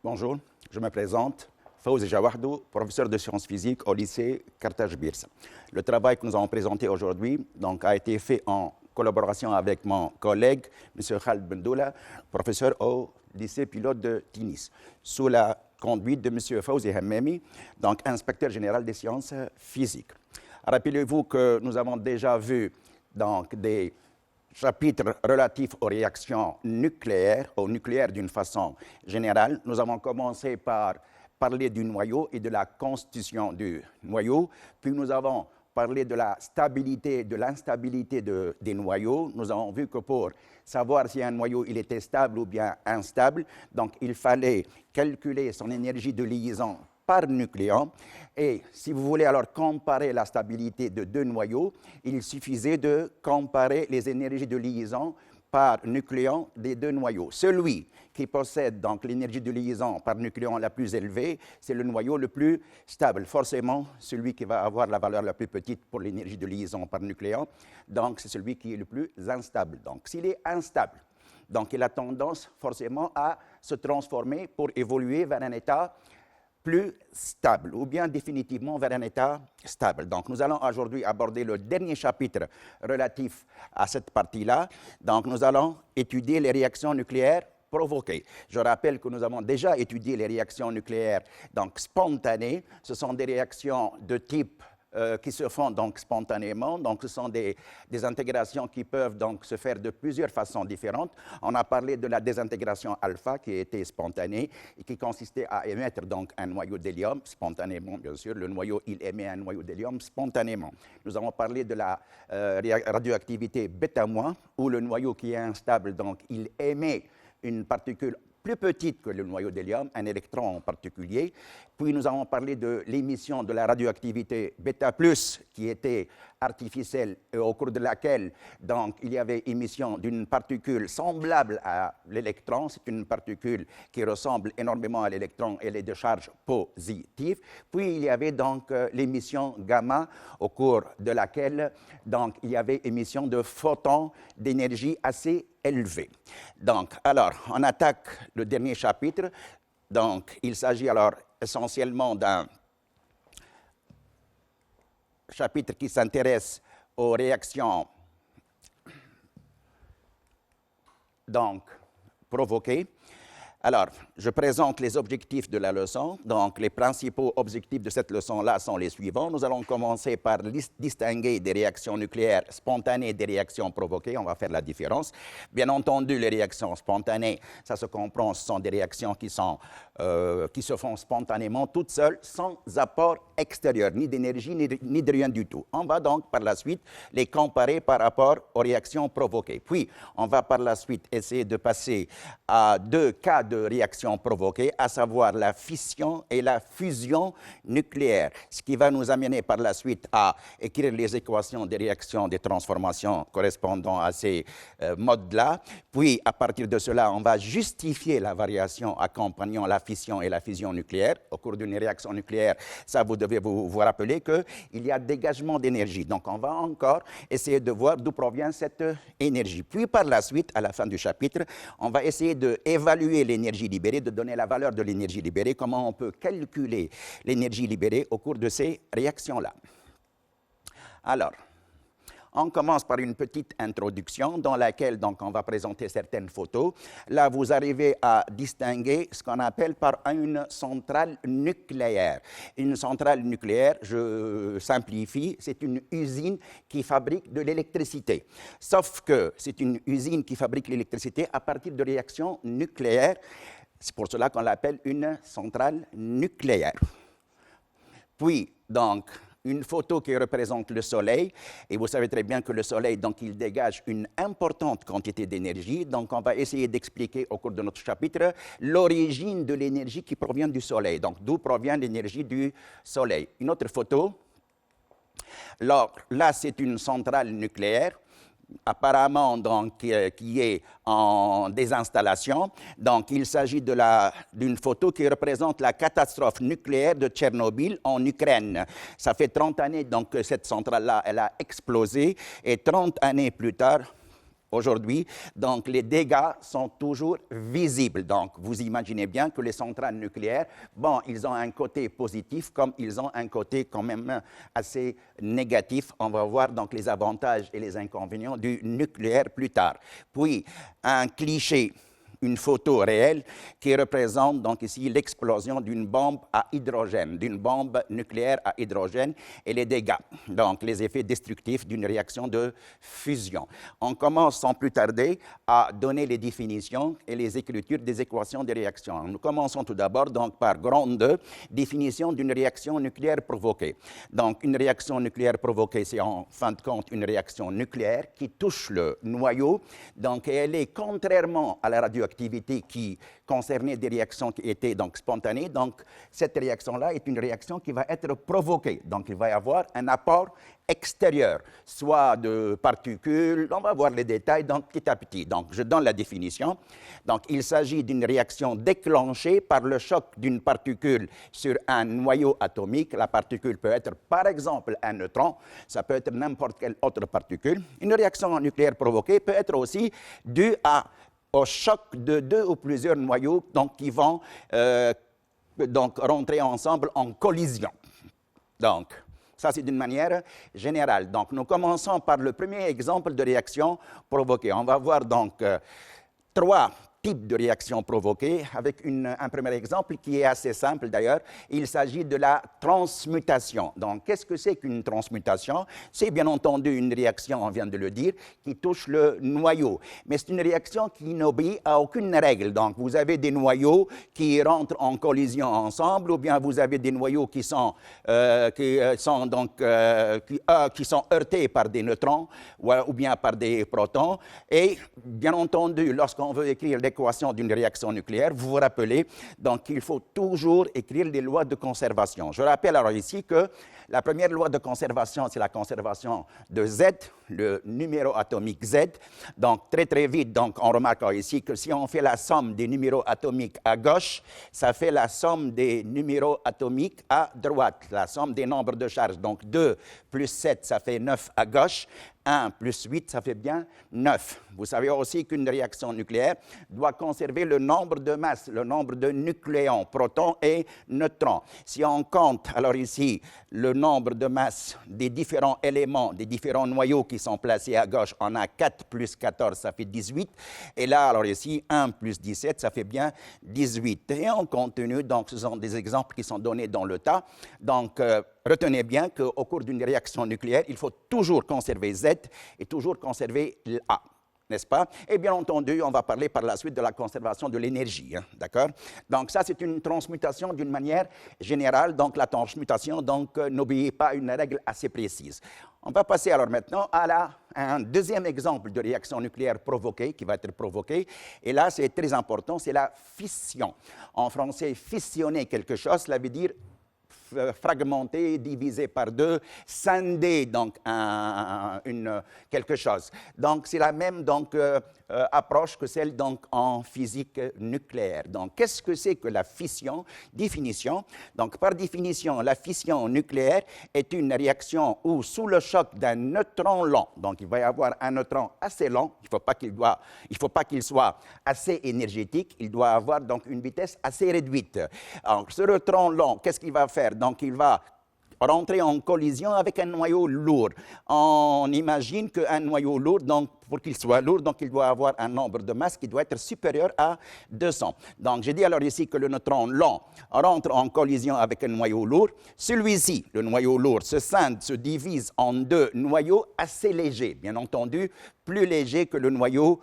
Bonjour, je me présente, Fawzi Jawahdou, professeur de sciences physiques au lycée Carthage Birs. Le travail que nous avons présenté aujourd'hui a été fait en collaboration avec mon collègue, M. Khaled Bendoula, professeur au lycée pilote de Tunis, sous la conduite de M. Fawzi Hammami, inspecteur général des sciences physiques. Rappelez-vous que nous avons déjà vu des chapitres relatifs aux réactions nucléaires, au nucléaire d'une façon générale. Nous avons commencé par parler du noyau et de la constitution du noyau, puis nous avons parlé de la stabilité, de l'instabilité des noyaux. Nous avons vu que pour savoir si un noyau il était stable ou bien instable, il fallait calculer son énergie de liaison par nucléon. Et si vous voulez alors comparer la stabilité de deux noyaux, il suffisait de comparer les énergies de liaison par nucléon des deux noyaux. Celui qui possède l'énergie de liaison par nucléon la plus élevée, c'est le noyau le plus stable. Forcément, celui qui va avoir la valeur la plus petite pour l'énergie de liaison par nucléon, c'est celui qui est le plus instable. S'il est instable, il a tendance forcément à se transformer pour évoluer vers un état plus stable, ou bien définitivement vers un état stable. Nous allons aujourd'hui aborder le dernier chapitre relatif à cette partie-là. Nous allons étudier les réactions nucléaires provoquées. Je rappelle que nous avons déjà étudié les réactions nucléaires spontanées. Ce sont des réactions de type qui se font spontanément. Ce sont des intégrations qui peuvent se faire de plusieurs façons différentes. On a parlé de la désintégration alpha qui était spontanée et qui consistait à émettre un noyau d'hélium spontanément, bien sûr. Le noyau, il émet un noyau d'hélium spontanément. Nous avons parlé de la radioactivité bêta-, où le noyau qui est instable, il émet une particule plus petite que le noyau d'hélium, un électron en particulier. Puis nous avons parlé de l'émission de la radioactivité bêta+, qui était artificielle et au cours de laquelle il y avait émission d'une particule semblable à l'électron. C'est une particule qui ressemble énormément à l'électron, elle est de charge positive. Puis il y avait l'émission gamma, au cours de laquelle il y avait émission de photons d'énergie assez élevée. Alors, on attaque le dernier chapitre. Il s'agit alors essentiellement d'un chapitre qui s'intéresse aux réactions provoquées. Alors, je présente les objectifs de la leçon. Les principaux objectifs de cette leçon-là sont les suivants. Nous allons commencer par distinguer des réactions nucléaires spontanées des réactions provoquées. On va faire la différence. Bien entendu, les réactions spontanées, ça se comprend, ce sont des réactions qui se font spontanément, toutes seules, sans apport extérieur, ni d'énergie, ni de rien du tout. On va par la suite les comparer par rapport aux réactions provoquées. Puis, on va par la suite essayer de passer à deux cas de réactions provoquées, à savoir la fission et la fusion nucléaire, ce qui va nous amener par la suite à écrire les équations des réactions des transformations correspondant à ces modes-là. Puis, à partir de cela, on va justifier la variation accompagnant la fission et la fusion nucléaire. Au cours d'une réaction nucléaire, ça, vous devez vous rappeler qu'il y a dégagement d'énergie. On va encore essayer de voir d'où provient cette énergie. Puis, par la suite, à la fin du chapitre, on va essayer d'évaluer l'énergie libérée, de donner la valeur de l'énergie libérée, comment on peut calculer l'énergie libérée au cours de ces réactions-là. Alors, on commence par une petite introduction dans laquelle on va présenter certaines photos. Là, vous arrivez à distinguer ce qu'on appelle par une centrale nucléaire. Une centrale nucléaire, je simplifie, c'est une usine qui fabrique de l'électricité. Sauf que c'est une usine qui fabrique l'électricité à partir de réactions nucléaires. C'est pour cela qu'on l'appelle une centrale nucléaire. Puis, une photo qui représente le Soleil, et vous savez très bien que le Soleil, il dégage une importante quantité d'énergie. On va essayer d'expliquer au cours de notre chapitre l'origine de l'énergie qui provient du Soleil. D'où provient l'énergie du Soleil. Une autre photo. Alors, là, c'est une centrale nucléaire, apparemment qui est en désinstallation. Il s'agit d'une photo qui représente la catastrophe nucléaire de Tchernobyl en Ukraine. Ça fait 30 années que cette centrale-là, elle a explosé, et 30 années plus tard, aujourd'hui, donc les dégâts sont toujours visibles. Donc, vous imaginez bien que les centrales nucléaires, bon, ils ont un côté positif comme ils ont un côté quand même assez négatif. On va voir donc les avantages et les inconvénients du nucléaire plus tard. Puis, un cliché, une photo réelle qui représente donc ici l'explosion d'une bombe à hydrogène, d'une bombe nucléaire à hydrogène et les dégâts, donc les effets destructifs d'une réaction de fusion. On commence sans plus tarder à donner les définitions et les écritures des équations de réaction. Nous commençons tout d'abord donc par grande 2, définition d'une réaction nucléaire provoquée. Donc une réaction nucléaire provoquée, c'est en fin de compte une réaction nucléaire qui touche le noyau, donc elle est contrairement à la radioactivité qui concernait des réactions qui étaient donc spontanées. Donc, cette réaction-là est une réaction qui va être provoquée. Donc, il va y avoir un apport extérieur, soit de particules, on va voir les détails donc, petit à petit. Donc, je donne la définition. Donc, il s'agit d'une réaction déclenchée par le choc d'une particule sur un noyau atomique. La particule peut être, par exemple, un neutron. Ça peut être n'importe quelle autre particule. Une réaction nucléaire provoquée peut être aussi due au choc de deux ou plusieurs noyaux donc, qui vont donc, rentrer ensemble en collision. Donc, ça, c'est d'une manière générale. Donc, nous commençons par le premier exemple de réaction provoquée. On va voir donc trois types de réactions provoquées avec un premier exemple qui est assez simple d'ailleurs. Il s'agit de la transmutation. Donc, qu'est-ce que c'est qu'une transmutation? C'est bien entendu une réaction, on vient de le dire, qui touche le noyau. Mais c'est une réaction qui n'obéit à aucune règle. Donc, vous avez des noyaux qui rentrent en collision ensemble, ou bien vous avez des noyaux qui sont heurtés par des neutrons ou bien par des protons. Et bien entendu, lorsqu'on veut écrire l'équation d'une réaction nucléaire, vous vous rappelez, donc il faut toujours écrire les lois de conservation. Je rappelle alors ici que la première loi de conservation, c'est la conservation de Z, le numéro atomique Z. Donc très très vite, donc, on remarque ici que si on fait la somme des numéros atomiques à gauche, ça fait la somme des numéros atomiques à droite, la somme des nombres de charges. Donc 2 plus 7, ça fait 9 à gauche. 1 plus 8, ça fait bien 9. Vous savez aussi qu'une réaction nucléaire doit conserver le nombre de masses, le nombre de nucléons, protons et neutrons. Si on compte, alors ici, le nombre de masses des différents éléments, des différents noyaux qui sont placés à gauche, on a 4 plus 14, ça fait 18. Et là, alors ici, 1 plus 17, ça fait bien 18. Et on continue, donc ce sont des exemples qui sont donnés dans le tas. Donc, retenez bien qu'au cours d'une réaction nucléaire, il faut toujours conserver Z et toujours conserver l'A, n'est-ce pas? Et bien entendu, on va parler par la suite de la conservation de l'énergie, hein, d'accord? Donc ça, c'est une transmutation d'une manière générale. Donc la transmutation n'obéit pas à une règle assez précise. On va passer alors maintenant à un deuxième exemple de réaction nucléaire provoquée, qui va être provoquée. Et là, c'est très important, c'est la fission. En français, fissionner quelque chose, cela veut dire fragmenté, divisé par deux, scinder donc quelque chose. Donc c'est la même approche que celle donc en physique nucléaire. Donc qu'est-ce que c'est que la fission? Définition. Donc par définition, la fission nucléaire est une réaction où sous le choc d'un neutron lent, donc il va y avoir un neutron assez lent, il ne faut pas qu'il soit assez énergétique, il doit avoir donc une vitesse assez réduite. Alors ce neutron lent, qu'est-ce qu'il va faire? Donc il va rentrer en collision avec un noyau lourd. On imagine qu'un noyau lourd, donc pour qu'il soit lourd, donc il doit avoir un nombre de masses qui doit être supérieur à 200. Donc j'ai dit alors ici que le neutron lent rentre en collision avec un noyau lourd. Celui-ci, le noyau lourd, se scinde, se divise en deux noyaux assez légers, bien entendu, plus légers que le noyau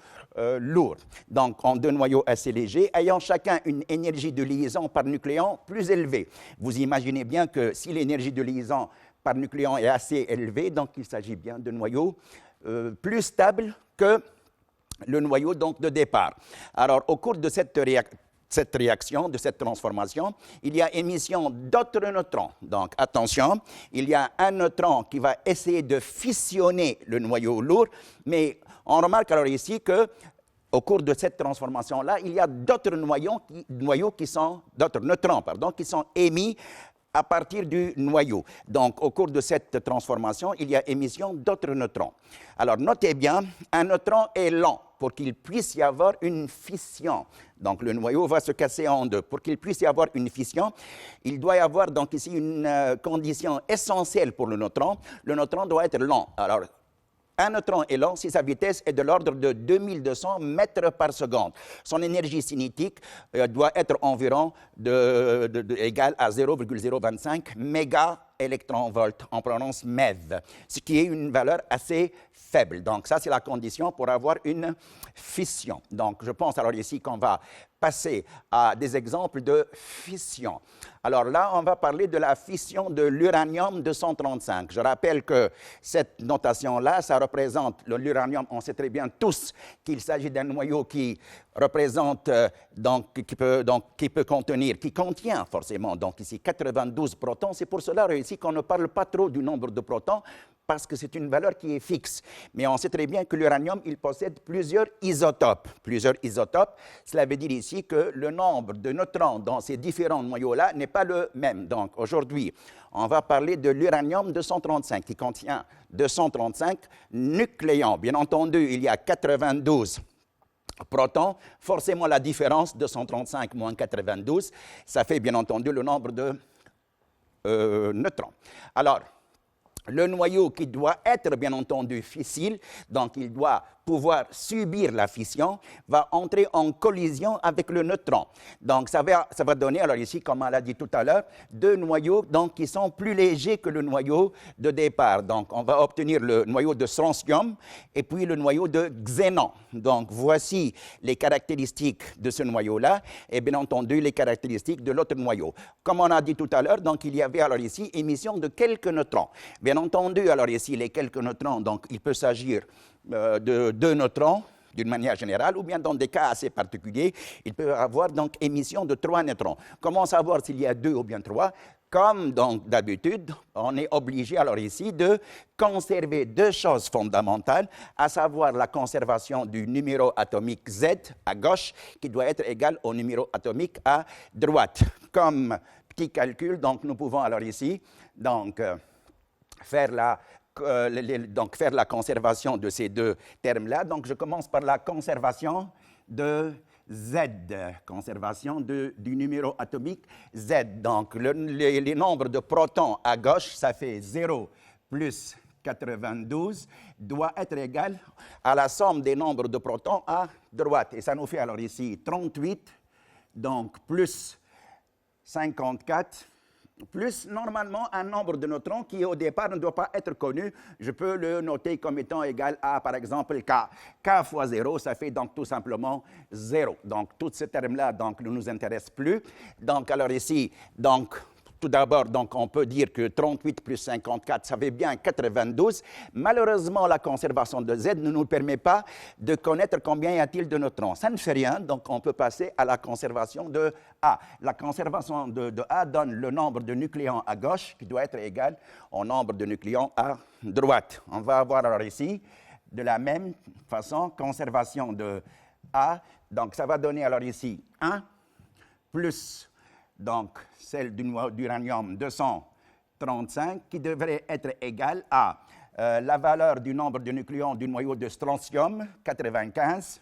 lourd. Donc en deux noyaux assez légers, ayant chacun une énergie de liaison par nucléon plus élevée. Vous imaginez bien que si l'énergie de liaison par nucléon est assez élevée, donc il s'agit bien de noyaux plus stables que le noyau donc, de départ. Alors au cours de cette réaction, de cette transformation, il y a émission d'autres neutrons. Donc, attention, il y a un neutron qui va essayer de fissionner le noyau lourd, mais on remarque alors ici que au cours de cette transformation-là, il y a d'autres neutrons qui sont émis à partir du noyau. Donc, au cours de cette transformation, il y a émission d'autres neutrons. Alors, notez bien, un neutron est lent pour qu'il puisse y avoir une fission. Donc, le noyau va se casser en deux. Pour qu'il puisse y avoir une fission, il doit y avoir donc ici une condition essentielle pour le neutron. Le neutron doit être lent. Alors, un neutron est lent si sa vitesse est de l'ordre de 2200 mètres par seconde. Son énergie cinétique doit être environ égale à 0,025 mégaélectronvolts, en prononce MeV, ce qui est une valeur assez faible. Donc, ça, c'est la condition pour avoir une fission. Donc, je pense alors ici qu'on va passer à des exemples de fission. Alors là, on va parler de la fission de l'uranium-235. Je rappelle que cette notation-là, ça représente l'uranium. On sait très bien tous qu'il s'agit d'un noyau qui représente, qui contient forcément, donc ici, 92 protons. C'est pour cela ici qu'on ne parle pas trop du nombre de protons, parce que c'est une valeur qui est fixe. Mais on sait très bien que l'uranium, il possède plusieurs isotopes. Plusieurs isotopes, cela veut dire ici que le nombre de neutrons dans ces différents noyaux-là n'est pas le même. Donc, aujourd'hui, on va parler de l'uranium-235, qui contient 235 nucléons. Bien entendu, il y a 92 protons. Forcément, la différence, 235 moins 92, ça fait bien entendu le nombre de neutrons. Alors, le noyau qui doit être, bien entendu, fissile, donc il doit pouvoir subir la fission, va entrer en collision avec le neutron. Donc, ça va donner, alors ici, comme on l'a dit tout à l'heure, deux noyaux donc, qui sont plus légers que le noyau de départ. Donc, on va obtenir le noyau de strontium et puis le noyau de xénon. Donc, voici les caractéristiques de ce noyau-là et, bien entendu, les caractéristiques de l'autre noyau. Comme on a dit tout à l'heure, donc, il y avait alors ici émission de quelques neutrons. Bien entendu, alors ici, les quelques neutrons, donc, il peut s'agir de deux neutrons, d'une manière générale, ou bien dans des cas assez particuliers, il peut y avoir donc émission de 3 neutrons. Comment savoir s'il y a 2 ou bien 3? Comme donc d'habitude, on est obligé alors ici de conserver 2 choses fondamentales, à savoir la conservation du numéro atomique Z à gauche, qui doit être égal au numéro atomique à droite. Comme petit calcul, donc nous pouvons alors ici donc, faire la conservation de ces 2 termes-là. Donc, je commence par la conservation de Z, conservation du numéro atomique Z. Donc, les nombres de protons à gauche, ça fait 0 plus 92, doit être égal à la somme des nombres de protons à droite. Et ça nous fait alors ici 38, donc plus 54, plus normalement un nombre de neutrons qui au départ ne doit pas être connu. Je peux le noter comme étant égal à, par exemple, K. K fois 0, ça fait donc tout simplement 0. Donc, tous ces termes-là donc, ne nous intéressent plus. Donc, alors ici, donc, tout d'abord, donc, on peut dire que 38 plus 54, ça fait bien 92. Malheureusement, la conservation de Z ne nous permet pas de connaître combien y a-t-il de neutrons. Ça ne fait rien, donc on peut passer à la conservation de A. La conservation de A donne le nombre de nucléons à gauche qui doit être égal au nombre de nucléons à droite. On va avoir alors ici, de la même façon, conservation de A. Donc, ça va donner alors ici 1 plus donc celle d'uranium 235, qui devrait être égale à la valeur du nombre de nucléons du noyau de strontium, 95,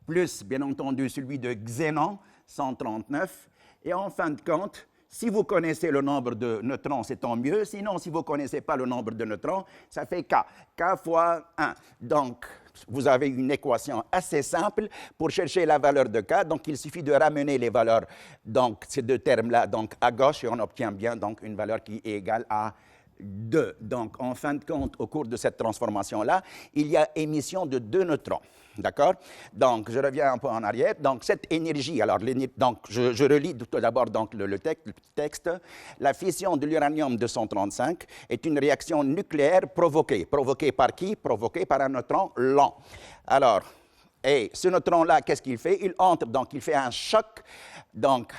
plus, bien entendu, celui de xénon, 139. Et en fin de compte, si vous connaissez le nombre de neutrons, c'est tant mieux. Sinon, si vous ne connaissez pas le nombre de neutrons, ça fait K. K fois 1. Donc, vous avez une équation assez simple pour chercher la valeur de K. Donc, il suffit de ramener les valeurs, donc ces 2 termes-là, donc à gauche, et on obtient bien donc une valeur qui est égale à 2. Donc, en fin de compte, au cours de cette transformation-là, il y a émission de 2 neutrons. D'accord? Donc, je reviens un peu en arrière. Donc, cette énergie, alors, donc, je relis tout d'abord donc, le texte. La fission de l'uranium-235 est une réaction nucléaire provoquée. Provoquée par qui? Provoquée par un neutron lent. Alors, et ce neutron-là, qu'est-ce qu'il fait? Il entre, donc, il fait un choc, donc,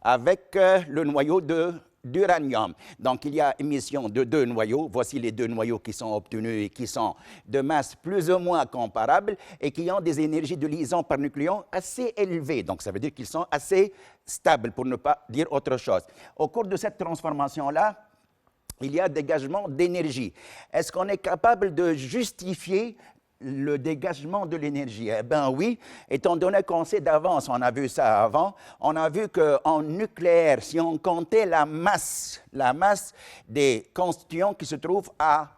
avec le noyau de d'uranium. Donc, il y a émission de 2 noyaux. Voici les 2 noyaux qui sont obtenus et qui sont de masse plus ou moins comparable et qui ont des énergies de liaison par nucléon assez élevées. Donc, ça veut dire qu'ils sont assez stables, pour ne pas dire autre chose. Au cours de cette transformation-là, il y a dégagement d'énergie. Est-ce qu'on est capable de justifier le dégagement de l'énergie? Eh bien oui, étant donné qu'on sait d'avance, on a vu ça avant, on a vu qu'en nucléaire, si on comptait la masse des constituants qui se trouvent à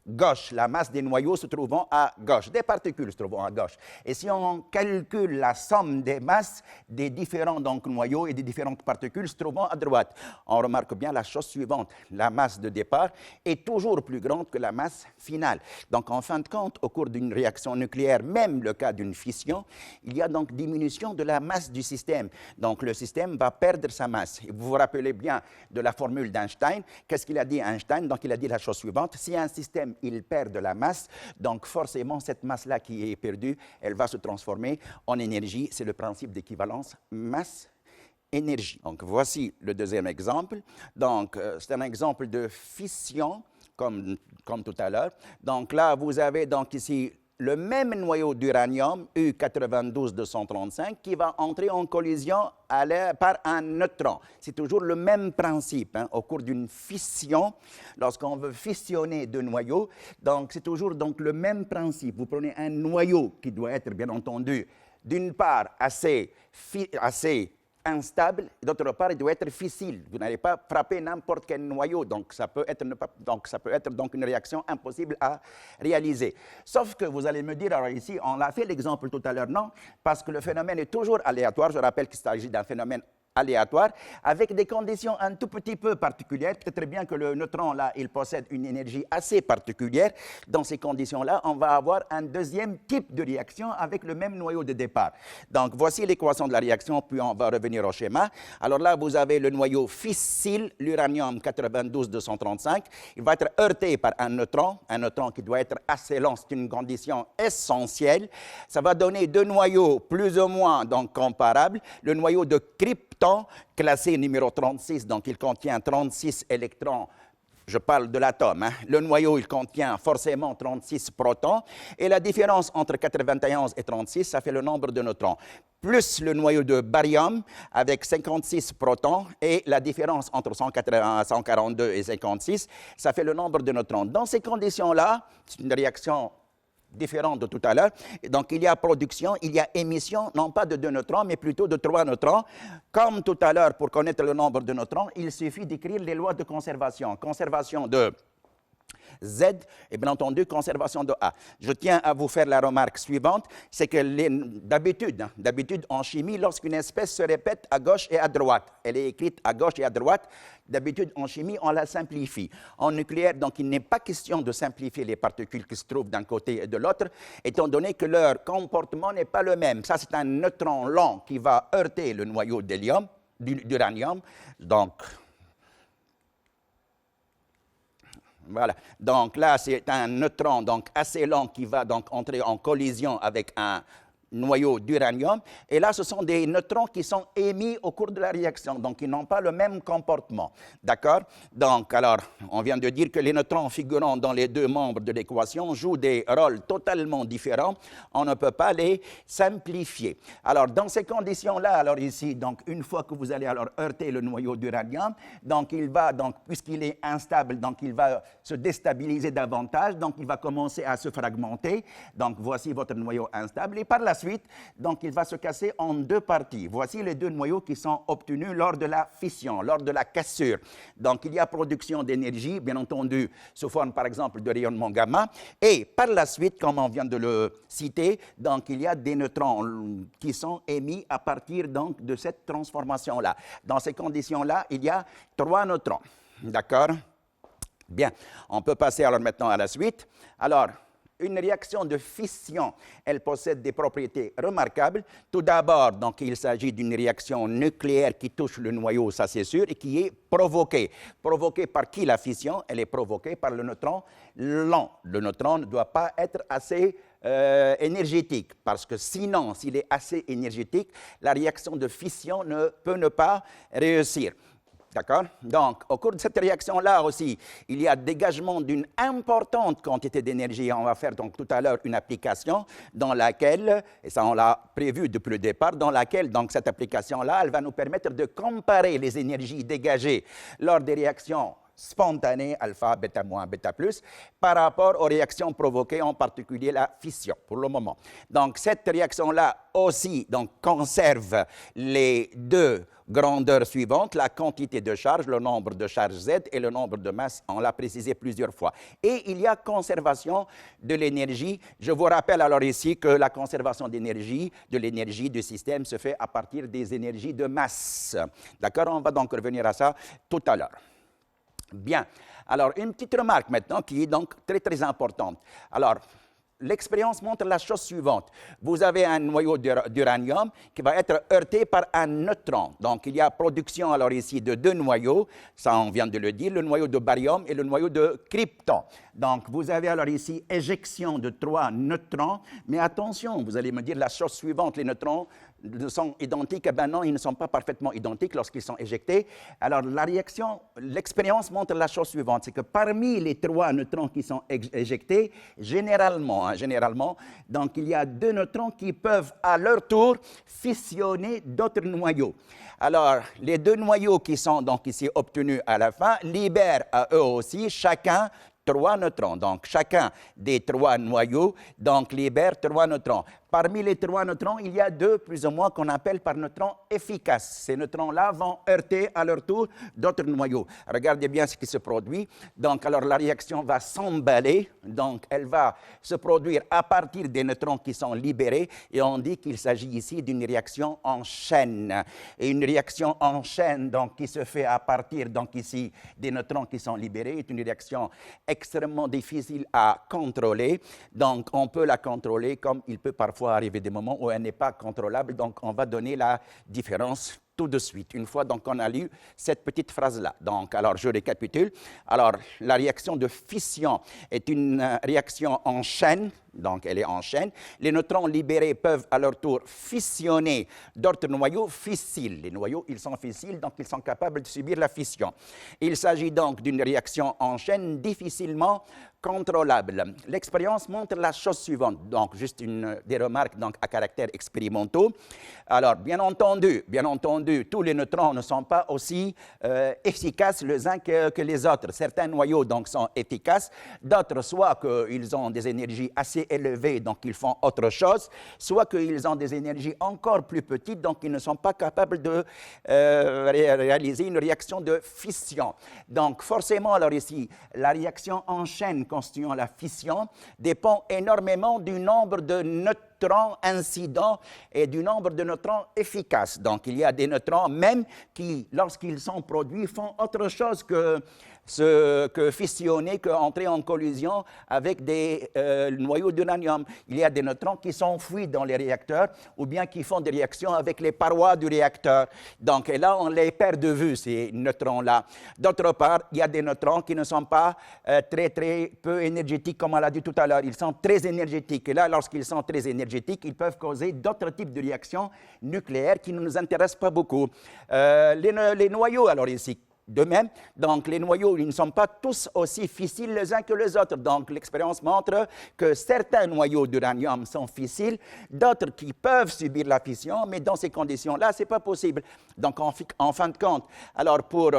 gauche, la masse des noyaux se trouvant à gauche, des particules se trouvant à gauche. Et si on calcule la somme des masses des différents noyaux et des différentes particules se trouvant à droite, on remarque bien la chose suivante. La masse de départ est toujours plus grande que la masse finale. Donc, en fin de compte, au cours d'une réaction nucléaire, même le cas d'une fission, il y a donc diminution de la masse du système. Donc, le système va perdre sa masse. Et vous vous rappelez bien de la formule d'Einstein. Qu'est-ce qu'il a dit Einstein? Donc, il a dit la chose suivante. Si un système il perd de la masse, donc forcément cette masse-là qui est perdue, elle va se transformer en énergie. C'est le principe d'équivalence masse-énergie. Donc voici le deuxième exemple. Donc c'est un exemple de fission, comme tout à l'heure. Donc là, vous avez donc ici le même noyau d'uranium, U92-235, qui va entrer en collision par un neutron. C'est toujours le même principe. Au cours d'une fission, lorsqu'on veut fissionner 2 noyaux, donc c'est toujours donc, le même principe. Vous prenez un noyau qui doit être, bien entendu, d'une part assez instable, d'autre part, il doit être fissile. Vous n'allez pas frapper n'importe quel noyau, donc ça peut être donc une réaction impossible à réaliser. Sauf que vous allez me dire, alors ici, on a fait l'exemple tout à l'heure, non, parce que le phénomène est toujours aléatoire. Je rappelle qu'il s'agit d'un phénomène aléatoire, avec des conditions un tout petit peu particulières. Peut-être bien que le neutron, là, il possède une énergie assez particulière. Dans ces conditions-là, on va avoir un deuxième type de réaction avec le même noyau de départ. Donc, voici l'équation de la réaction, puis on va revenir au schéma. Alors là, vous avez le noyau fissile, l'uranium 92-235. Il va être heurté par un neutron qui doit être assez lent. C'est une condition essentielle. Ça va donner 2 noyaux plus ou moins donc, comparables. Le noyau de krypton, classé numéro 36, donc il contient 36 électrons. Je parle de l'atome. Le noyau, il contient forcément 36 protons. Et la différence entre 91 et 36, ça fait le nombre de neutrons. Plus le noyau de barium avec 56 protons. Et la différence entre 142 et 56, ça fait le nombre de neutrons. Dans ces conditions-là, c'est une réaction différente de tout à l'heure. Donc, il y a production, il y a émission, non pas de 2 neutrons, mais plutôt de 3 neutrons. Comme tout à l'heure, pour connaître le nombre de neutrons, il suffit d'écrire les lois de conservation. Conservation de Z et bien entendu conservation de A. Je tiens à vous faire la remarque suivante, c'est que d'habitude en chimie, lorsqu'une espèce se répète à gauche et à droite, elle est écrite à gauche et à droite, d'habitude en chimie, on la simplifie. En nucléaire, donc, il n'est pas question de simplifier les particules qui se trouvent d'un côté et de l'autre, étant donné que leur comportement n'est pas le même. Ça, c'est un neutron lent qui va heurter le noyau d'uranium, donc... Voilà. Donc là, c'est un neutron donc, assez lent qui va donc entrer en collision avec un noyau d'uranium. Et là, ce sont des neutrons qui sont émis au cours de la réaction. Donc, ils n'ont pas le même comportement. D'accord? Donc, alors, on vient de dire que les neutrons figurant dans les 2 membres de l'équation jouent des rôles totalement différents. On ne peut pas les simplifier. Alors, dans ces conditions-là, alors ici, donc, une fois que vous allez alors heurter le noyau d'uranium, donc, il va, donc, puisqu'il est instable, donc, il va se déstabiliser davantage. Donc, il va commencer à se fragmenter. Donc, voici votre noyau instable. Et par la suite, donc, il va se casser en 2 parties. Voici les 2 noyaux qui sont obtenus lors de la fission, lors de la cassure. Donc, il y a production d'énergie, bien entendu, sous forme, par exemple, de rayonnement gamma. Et par la suite, comme on vient de le citer, donc, il y a des neutrons qui sont émis à partir donc, de cette transformation-là. Dans ces conditions-là, il y a 3 neutrons. D'accord? Bien. On peut passer alors maintenant à la suite. Alors, une réaction de fission, elle possède des propriétés remarquables. Tout d'abord, donc, il s'agit d'une réaction nucléaire qui touche le noyau, ça c'est sûr, et qui est provoquée. Provoquée par qui la fission? Elle est provoquée par le neutron lent. Le neutron ne doit pas être assez énergétique, parce que sinon, s'il est assez énergétique, la réaction de fission ne peut ne pas réussir. D'accord? Donc, au cours de cette réaction-là aussi, il y a dégagement d'une importante quantité d'énergie. On va faire donc tout à l'heure une application dans laquelle, et ça on l'a prévu depuis le départ, dans laquelle donc cette application-là, elle va nous permettre de comparer les énergies dégagées lors des réactions spontanées, alpha, bêta moins, bêta plus, par rapport aux réactions provoquées, en particulier la fission, pour le moment. Donc, cette réaction-là aussi donc, conserve les deux grandeurs suivantes, la quantité de charge, le nombre de charges Z et le nombre de masses, on l'a précisé plusieurs fois. Et il y a conservation de l'énergie. Je vous rappelle alors ici que la conservation d'énergie, de l'énergie du système se fait à partir des énergies de masse. D'accord? On va donc revenir à ça tout à l'heure. Bien. Alors, une petite remarque maintenant qui est donc très, très importante. Alors, l'expérience montre la chose suivante. Vous avez un noyau d'uranium qui va être heurté par un neutron. Donc, il y a production alors ici de deux noyaux, ça on vient de le dire, le noyau de barium et le noyau de krypton. Donc, vous avez alors ici éjection de 3 neutrons, mais attention, vous allez me dire la chose suivante, les neutrons sont identiques, eh bien non, ils ne sont pas parfaitement identiques lorsqu'ils sont éjectés. Alors, la réaction, l'expérience montre la chose suivante, c'est que parmi les 3 neutrons qui sont éjectés, généralement, donc il y a 2 neutrons qui peuvent à leur tour fissionner d'autres noyaux. Alors, les 2 noyaux qui sont donc ici obtenus à la fin libèrent à eux aussi chacun 3 neutrons. Donc, chacun des 3 noyaux donc, libère 3 neutrons. Parmi les 3 neutrons, il y a 2 plus ou moins qu'on appelle par neutrons efficaces. Ces neutrons-là vont heurter à leur tour d'autres noyaux. Regardez bien ce qui se produit. Donc, alors la réaction va s'emballer. Donc, elle va se produire à partir des neutrons qui sont libérés. Et on dit qu'il s'agit ici d'une réaction en chaîne. Et une réaction en chaîne, donc, qui se fait à partir, donc, ici, des neutrons qui sont libérés, est une réaction extrêmement difficile à contrôler. Donc, on peut la contrôler comme il peut parfois arriver des moments où elle n'est pas contrôlable. Donc, on va donner la différence tout de suite, une fois donc on a lu cette petite phrase-là. Donc, alors, je récapitule. Alors, la réaction de fission est une réaction en chaîne. Donc, elle est en chaîne. Les neutrons libérés peuvent à leur tour fissionner d'autres noyaux fissiles. Les noyaux, ils sont fissiles, donc ils sont capables de subir la fission. Il s'agit donc d'une réaction en chaîne difficilement contrôlable. L'expérience montre la chose suivante. Donc, juste des remarques donc, à caractère expérimentaux. Alors, bien entendu, tous les neutrons ne sont pas aussi efficaces les uns que les autres. Certains noyaux donc, sont efficaces, d'autres soit qu'ils ont des énergies assez élevées, donc ils font autre chose, soit qu'ils ont des énergies encore plus petites, donc ils ne sont pas capables de réaliser une réaction de fission. Donc forcément, alors ici, la réaction en chaîne constituant la fission dépend énormément du nombre de neutrons incidents et du nombre de neutrons efficaces. Donc, il y a des neutrons même qui, lorsqu'ils sont produits, font autre chose que fissionner, qu'entrer en collision avec des noyaux d'uranium. Il y a des neutrons qui s'enfuient dans les réacteurs ou bien qui font des réactions avec les parois du réacteur. Donc, et là, on les perd de vue, ces neutrons-là. D'autre part, il y a des neutrons qui ne sont pas très peu énergétiques, comme on l'a dit tout à l'heure. Ils sont très énergétiques. Et là, lorsqu'ils sont très énergétiques, ils peuvent causer d'autres types de réactions nucléaires qui ne nous intéressent pas beaucoup. Les noyaux, alors ici, de même, donc les noyaux ils ne sont pas tous aussi fissiles les uns que les autres. Donc l'expérience montre que certains noyaux d'uranium sont fissiles, d'autres qui peuvent subir la fission, mais dans ces conditions-là, ce n'est pas possible. Donc en fin de compte, alors pour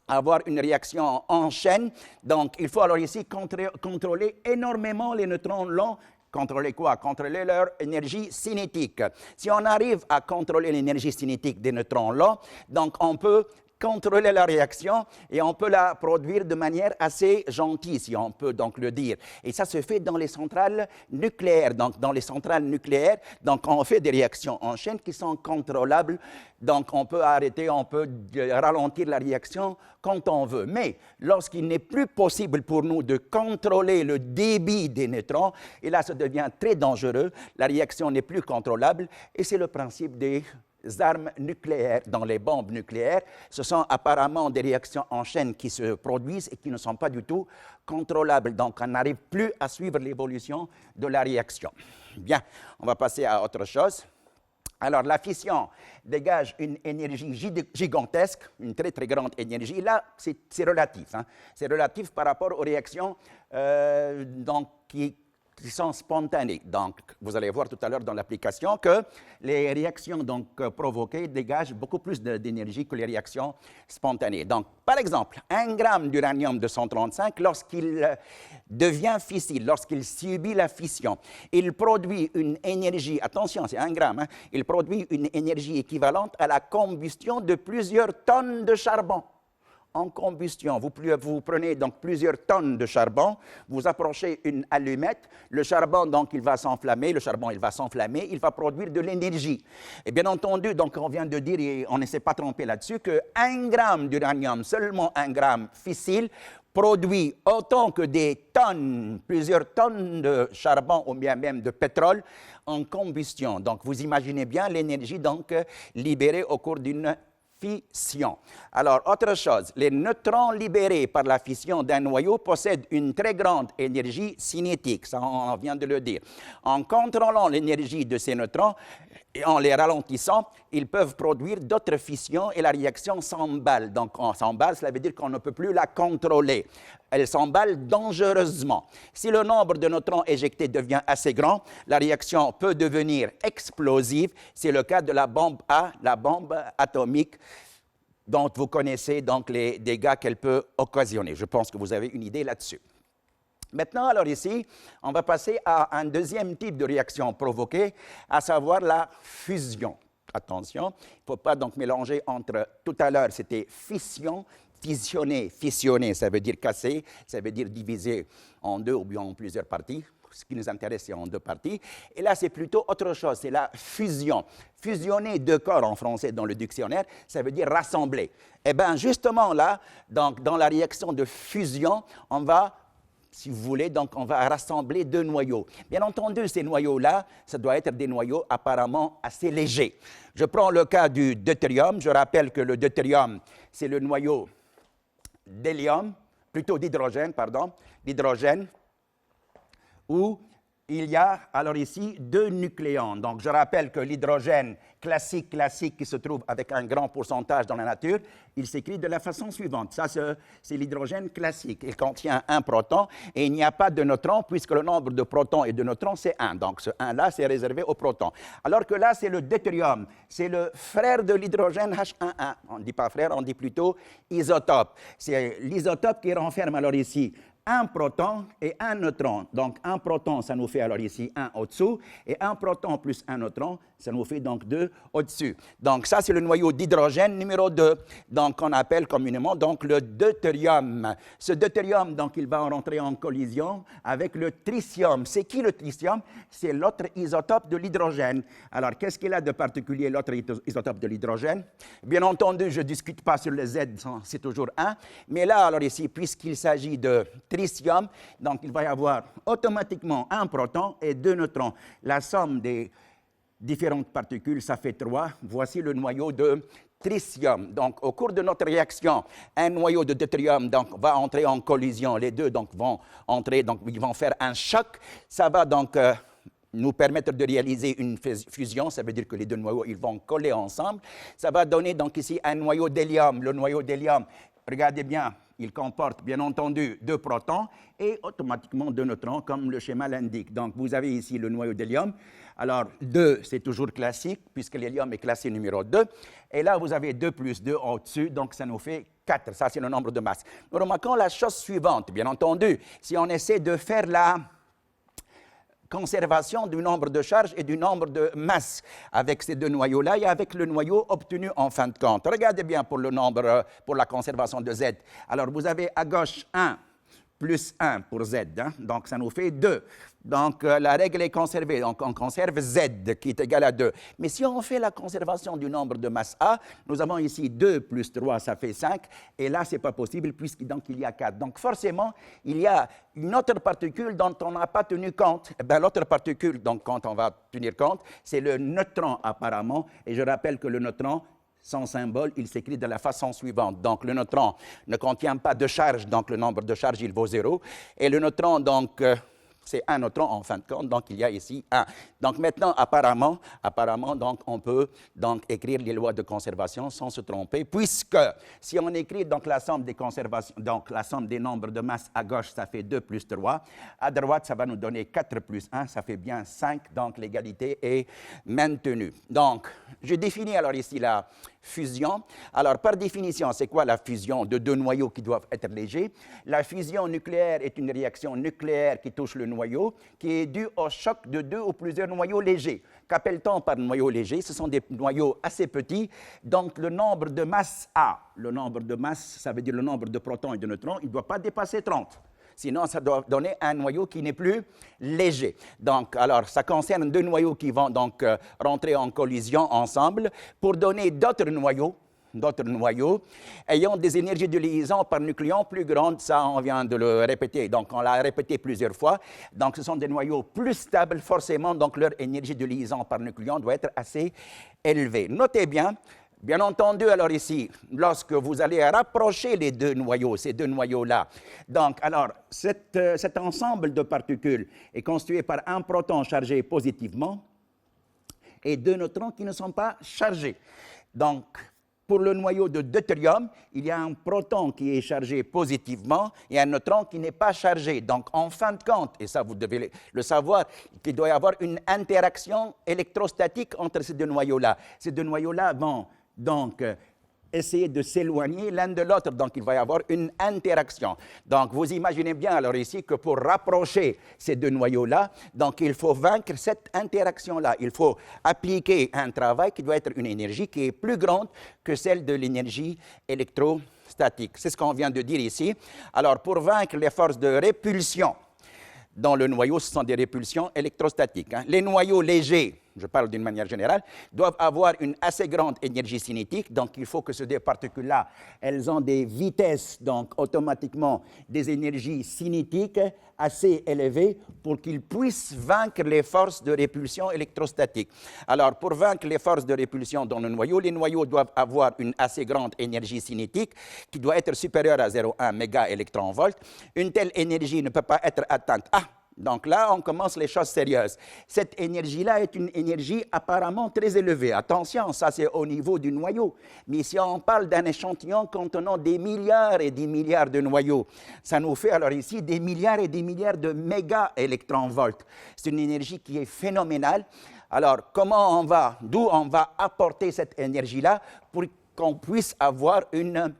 avoir une réaction en chaîne, donc il faut alors ici contrôler énormément les neutrons longs. Contrôler quoi? Contrôler leur énergie cinétique. Si on arrive à contrôler l'énergie cinétique des neutrons longs, donc on peut contrôler la réaction et on peut la produire de manière assez gentille, si on peut donc le dire. Et ça se fait dans les centrales nucléaires. Donc, dans les centrales nucléaires, donc on fait des réactions en chaîne qui sont contrôlables. Donc, on peut arrêter, on peut ralentir la réaction quand on veut. Mais lorsqu'il n'est plus possible pour nous de contrôler le débit des neutrons, et là, ça devient très dangereux, la réaction n'est plus contrôlable, et c'est le principe des armes nucléaires, dans les bombes nucléaires. Ce sont apparemment des réactions en chaîne qui se produisent et qui ne sont pas du tout contrôlables. Donc, on n'arrive plus à suivre l'évolution de la réaction. Bien, on va passer à autre chose. Alors, la fission dégage une énergie gigantesque, une très, très grande énergie. Là, c'est relatif. Hein. C'est relatif par rapport aux réactions donc, qui sont spontanées. Donc, vous allez voir tout à l'heure dans l'application que les réactions donc, provoquées dégagent beaucoup plus d'énergie que les réactions spontanées. Donc, par exemple, 1 gramme d'uranium-235, lorsqu'il devient fissile, lorsqu'il subit la fission, il produit une énergie, attention, c'est 1 gramme, hein, il produit une énergie équivalente à la combustion de plusieurs tonnes de charbon. En combustion, vous prenez donc plusieurs tonnes de charbon, vous approchez une allumette, le charbon donc il va s'enflammer, il va produire de l'énergie. Et bien entendu, donc on vient de dire, et on ne s'est pas trompé là-dessus, que 1 gramme d'uranium, seulement 1 gramme fissile, produit autant que des tonnes, plusieurs tonnes de charbon ou bien même de pétrole en combustion. Donc vous imaginez bien l'énergie donc libérée au cours d'une fission. Alors, autre chose, les neutrons libérés par la fission d'un noyau possèdent une très grande énergie cinétique, ça on vient de le dire. En contrôlant l'énergie de ces neutrons et en les ralentissant, ils peuvent produire d'autres fissions et la réaction s'emballe. Donc, on s'emballe, cela veut dire qu'on ne peut plus la contrôler. Elle s'emballe dangereusement. Si le nombre de neutrons éjectés devient assez grand, la réaction peut devenir explosive. C'est le cas de la bombe A, la bombe atomique, dont vous connaissez donc les dégâts qu'elle peut occasionner. Je pense que vous avez une idée là-dessus. Maintenant, alors ici, on va passer à un deuxième type de réaction provoquée, à savoir la fusion. Attention, il ne faut pas donc mélanger entre, tout à l'heure, c'était fission, fissionner, ça veut dire casser, ça veut dire diviser en deux ou bien en plusieurs parties. Ce qui nous intéresse, c'est en deux parties. Et là, c'est plutôt autre chose, c'est la fusion. Fusionner deux corps en français dans le dictionnaire, ça veut dire rassembler. Eh bien, justement là, donc, dans la réaction de fusion, on va, si vous voulez, donc on va rassembler deux noyaux. Bien entendu, ces noyaux-là, ça doit être des noyaux apparemment assez légers. Je prends le cas du deutérium. Je rappelle que le deutérium, c'est le noyau d'hélium, plutôt d'hydrogène, pardon, d'hydrogène, où il y a alors ici deux nucléons. Donc je rappelle que l'hydrogène classique qui se trouve avec un grand pourcentage dans la nature, il s'écrit de la façon suivante. Ça, c'est l'hydrogène classique. Il contient un proton et il n'y a pas de neutrons puisque le nombre de protons et de neutrons, c'est 1. Donc ce 1-là, c'est réservé aux protons. Alors que là, c'est le deutérium. C'est le frère de l'hydrogène H11. On ne dit pas frère, on dit plutôt isotope. C'est l'isotope qui renferme alors ici un proton et un neutron. Donc, un proton, ça nous fait alors ici 1 au-dessous, et un proton plus un neutron, ça nous fait donc 2 au-dessus. Donc, ça, c'est le noyau d'hydrogène numéro 2, donc qu'on appelle communément donc le deutérium. Ce deutérium, donc, il va rentrer en collision avec le tritium. C'est qui le tritium? C'est l'autre isotope de l'hydrogène. Alors, qu'est-ce qu'il a de particulier, l'autre isotope de l'hydrogène? Bien entendu, je ne discute pas sur le Z, c'est toujours 1, mais là, alors ici, puisqu'il s'agit de tritium, donc il va y avoir automatiquement un proton et 2 neutrons. La somme des différentes particules, ça fait 3. Voici le noyau de tritium. Donc, au cours de notre réaction, un noyau de deutérium donc, va entrer en collision. Les deux donc, vont entrer, donc ils vont faire un choc. Ça va donc nous permettre de réaliser une fusion. Ça veut dire que les deux noyaux ils vont coller ensemble. Ça va donner donc ici un noyau d'hélium. Le noyau d'hélium, regardez bien, il comporte bien entendu 2 protons et automatiquement 2 neutrons, comme le schéma l'indique. Donc, vous avez ici le noyau d'hélium. Alors, 2, c'est toujours classique, puisque l'hélium est classé numéro 2. Et là, vous avez 2 plus 2 au-dessus, donc ça nous fait 4. Ça, c'est le nombre de masses. Nous remarquons la chose suivante, bien entendu. Si on essaie de faire la conservation du nombre de charges et du nombre de masses avec ces deux noyaux-là et avec le noyau obtenu en fin de compte. Regardez bien pour le nombre, pour la conservation de Z. Alors, vous avez à gauche 1 plus 1 pour Z, hein? Donc ça nous fait 2. Donc la règle est conservée, donc on conserve Z qui est égal à 2. Mais si on fait la conservation du nombre de masse A, nous avons ici 2 plus 3, ça fait 5, et là ce n'est pas possible puisqu'il y a 4. Donc forcément, il y a une autre particule dont on n'a pas tenu compte. Eh bien, l'autre particule donc, dont on va tenir compte, c'est le neutron apparemment, et je rappelle que le neutron, son symbole, il s'écrit de la façon suivante. Donc, le neutron ne contient pas de charge, donc le nombre de charges, il vaut 0. Et le neutron, donc, c'est un neutron en fin de compte, donc il y a ici 1. Donc maintenant, apparemment donc, on peut donc écrire les lois de conservation sans se tromper, puisque si on écrit donc la somme des conservations, donc la somme des nombres de masse à gauche, ça fait 2 plus 3, à droite, ça va nous donner 4 plus 1, ça fait bien 5, donc l'égalité est maintenue. Donc, je définis alors ici la fusion. Alors, par définition, c'est quoi la fusion de deux noyaux qui doivent être légers? La fusion nucléaire est une réaction nucléaire qui touche le noyau, qui est due au choc de deux ou plusieurs noyaux légers. Qu'appelle-t-on par noyau léger? Ce sont des noyaux assez petits, donc le nombre de masse A, le nombre de masse, ça veut dire le nombre de protons et de neutrons, il ne doit pas dépasser 30. Sinon, ça doit donner un noyau qui n'est plus léger. Donc, alors, ça concerne deux noyaux qui vont donc rentrer en collision ensemble pour donner d'autres noyaux ayant des énergies de liaison par nucléon plus grandes. Ça, on vient de le répéter. Donc, on l'a répété plusieurs fois. Donc, ce sont des noyaux plus stables, forcément. Donc, leur énergie de liaison par nucléon doit être assez élevée. Notez bien. Bien entendu, alors ici, lorsque vous allez rapprocher les deux noyaux, ces deux noyaux-là, donc, alors, cet ensemble de particules est constitué par un proton chargé positivement et deux neutrons qui ne sont pas chargés. Donc, pour le noyau de deutérium, il y a un proton qui est chargé positivement et un neutron qui n'est pas chargé. Donc, en fin de compte, et ça vous devez le savoir, qu'il doit y avoir une interaction électrostatique entre ces deux noyaux-là. Ces deux noyaux-là vont donc essayer de s'éloigner l'un de l'autre, donc il va y avoir une interaction. Donc vous imaginez bien alors ici que pour rapprocher ces deux noyaux-là, donc il faut vaincre cette interaction-là. Il faut appliquer un travail qui doit être une énergie qui est plus grande que celle de l'énergie électrostatique. C'est ce qu'on vient de dire ici. Alors pour vaincre les forces de répulsion dans le noyau, ce sont des répulsions électrostatiques. Les noyaux légers, je parle d'une manière générale, doivent avoir une assez grande énergie cinétique. Donc, il faut que ces deux particules-là, elles ont des vitesses, donc automatiquement des énergies cinétiques assez élevées pour qu'ils puissent vaincre les forces de répulsion électrostatique. Alors, pour vaincre les forces de répulsion dans le noyau, les noyaux doivent avoir une assez grande énergie cinétique qui doit être supérieure à 0,1 mégaélectronvolt. Une telle énergie ne peut pas être atteinte. Donc là, on commence les choses sérieuses. Cette énergie-là est une énergie apparemment très élevée. Attention, ça c'est au niveau du noyau. Mais si on parle d'un échantillon contenant des milliards et des milliards de noyaux, ça nous fait alors ici des milliards et des milliards de mégaélectronvolts. C'est une énergie qui est phénoménale. Alors, d'où on va apporter cette énergie-là pour qu'on puisse avoir une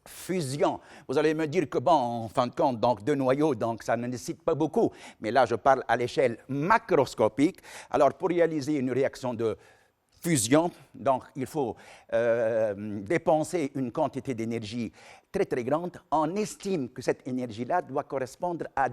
fusion. Vous allez me dire que, bon, en fin de compte, donc deux noyaux, donc ça ne nécessite pas beaucoup. Mais là, je parle à l'échelle macroscopique. Alors, pour réaliser une réaction de fusion, donc il faut dépenser une quantité d'énergie très très grande. On estime que cette énergie-là doit correspondre à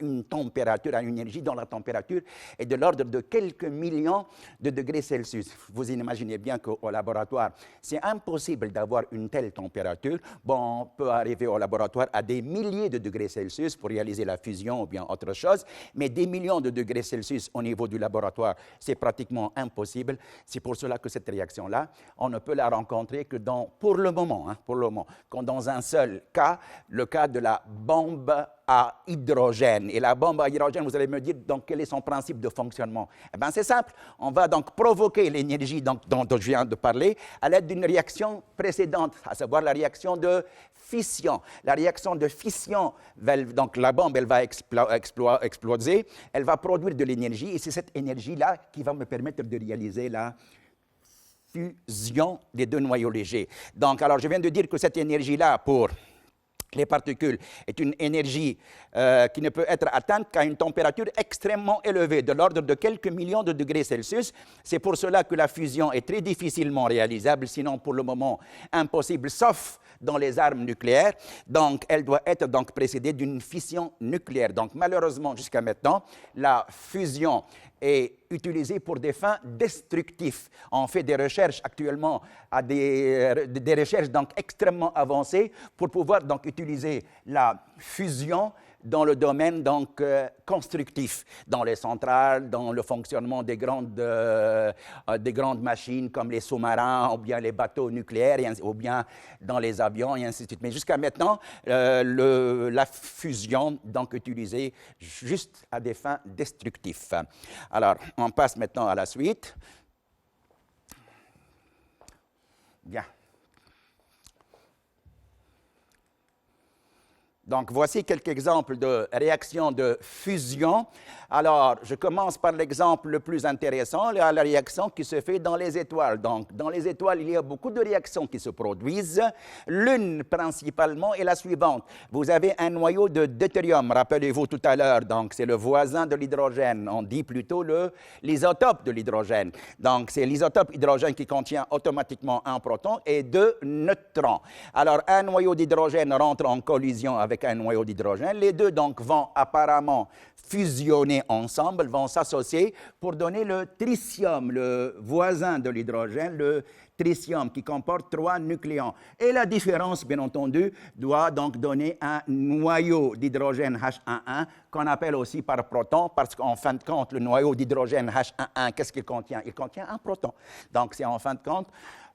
une température, à une énergie dont la température est de l'ordre de quelques millions de degrés Celsius. Vous imaginez bien qu'au laboratoire, c'est impossible d'avoir une telle température. Bon, on peut arriver au laboratoire à des milliers de degrés Celsius pour réaliser la fusion ou bien autre chose, mais des millions de degrés Celsius au niveau du laboratoire, c'est pratiquement impossible. C'est pour cela que cette réaction-là, on ne peut la rencontrer que pour le moment, dans un seul cas, le cas de la bombe à hydrogène. Et la bombe à hydrogène, vous allez me dire, donc, quel est son principe de fonctionnement? Eh bien, c'est simple. On va donc provoquer l'énergie dont je viens de parler à l'aide d'une réaction précédente, à savoir la réaction de fission. La réaction de fission, donc la bombe, elle va exploser, elle va produire de l'énergie, et c'est cette énergie-là qui va me permettre de réaliser la fusion des deux noyaux légers. Donc, alors, je viens de dire que cette énergie-là, pour les particules, est une énergie qui ne peut être atteinte qu'à une température extrêmement élevée, de l'ordre de quelques millions de degrés Celsius. C'est pour cela que la fusion est très difficilement réalisable, sinon pour le moment impossible, sauf dans les armes nucléaires. Donc, elle doit être donc précédée d'une fission nucléaire. Donc, malheureusement, jusqu'à maintenant, la fusion est utilisée pour des fins destructives. On fait des recherches actuellement, des recherches donc extrêmement avancées pour pouvoir donc utiliser la fusion dans le domaine donc, constructif, dans les centrales, dans le fonctionnement des grandes machines comme les sous-marins ou bien les bateaux nucléaires ou bien dans les avions et ainsi de suite. Mais jusqu'à maintenant, la fusion donc utilisée juste à des fins destructives. Alors, on passe maintenant à la suite. Bien. Donc, voici quelques exemples de réactions de fusion. Alors, je commence par l'exemple le plus intéressant, la réaction qui se fait dans les étoiles. Donc, dans les étoiles, il y a beaucoup de réactions qui se produisent. L'une, principalement, est la suivante. Vous avez un noyau de deutérium, rappelez-vous tout à l'heure. Donc, c'est le voisin de l'hydrogène. On dit plutôt l'isotope de l'hydrogène. Donc, c'est l'isotope hydrogène qui contient automatiquement un proton et deux neutrons. Alors, un noyau d'hydrogène rentre en collision avec un noyau d'hydrogène. Les deux, donc, vont apparemment fusionner ensemble, vont s'associer pour donner le tritium, le voisin de l'hydrogène, le tritium qui comporte 3 nucléons. Et la différence, bien entendu, doit donc donner un noyau d'hydrogène H11 qu'on appelle aussi par proton, parce qu'en fin de compte, le noyau d'hydrogène H11, qu'est-ce qu'il contient? Il contient un proton. Donc, c'est en fin de compte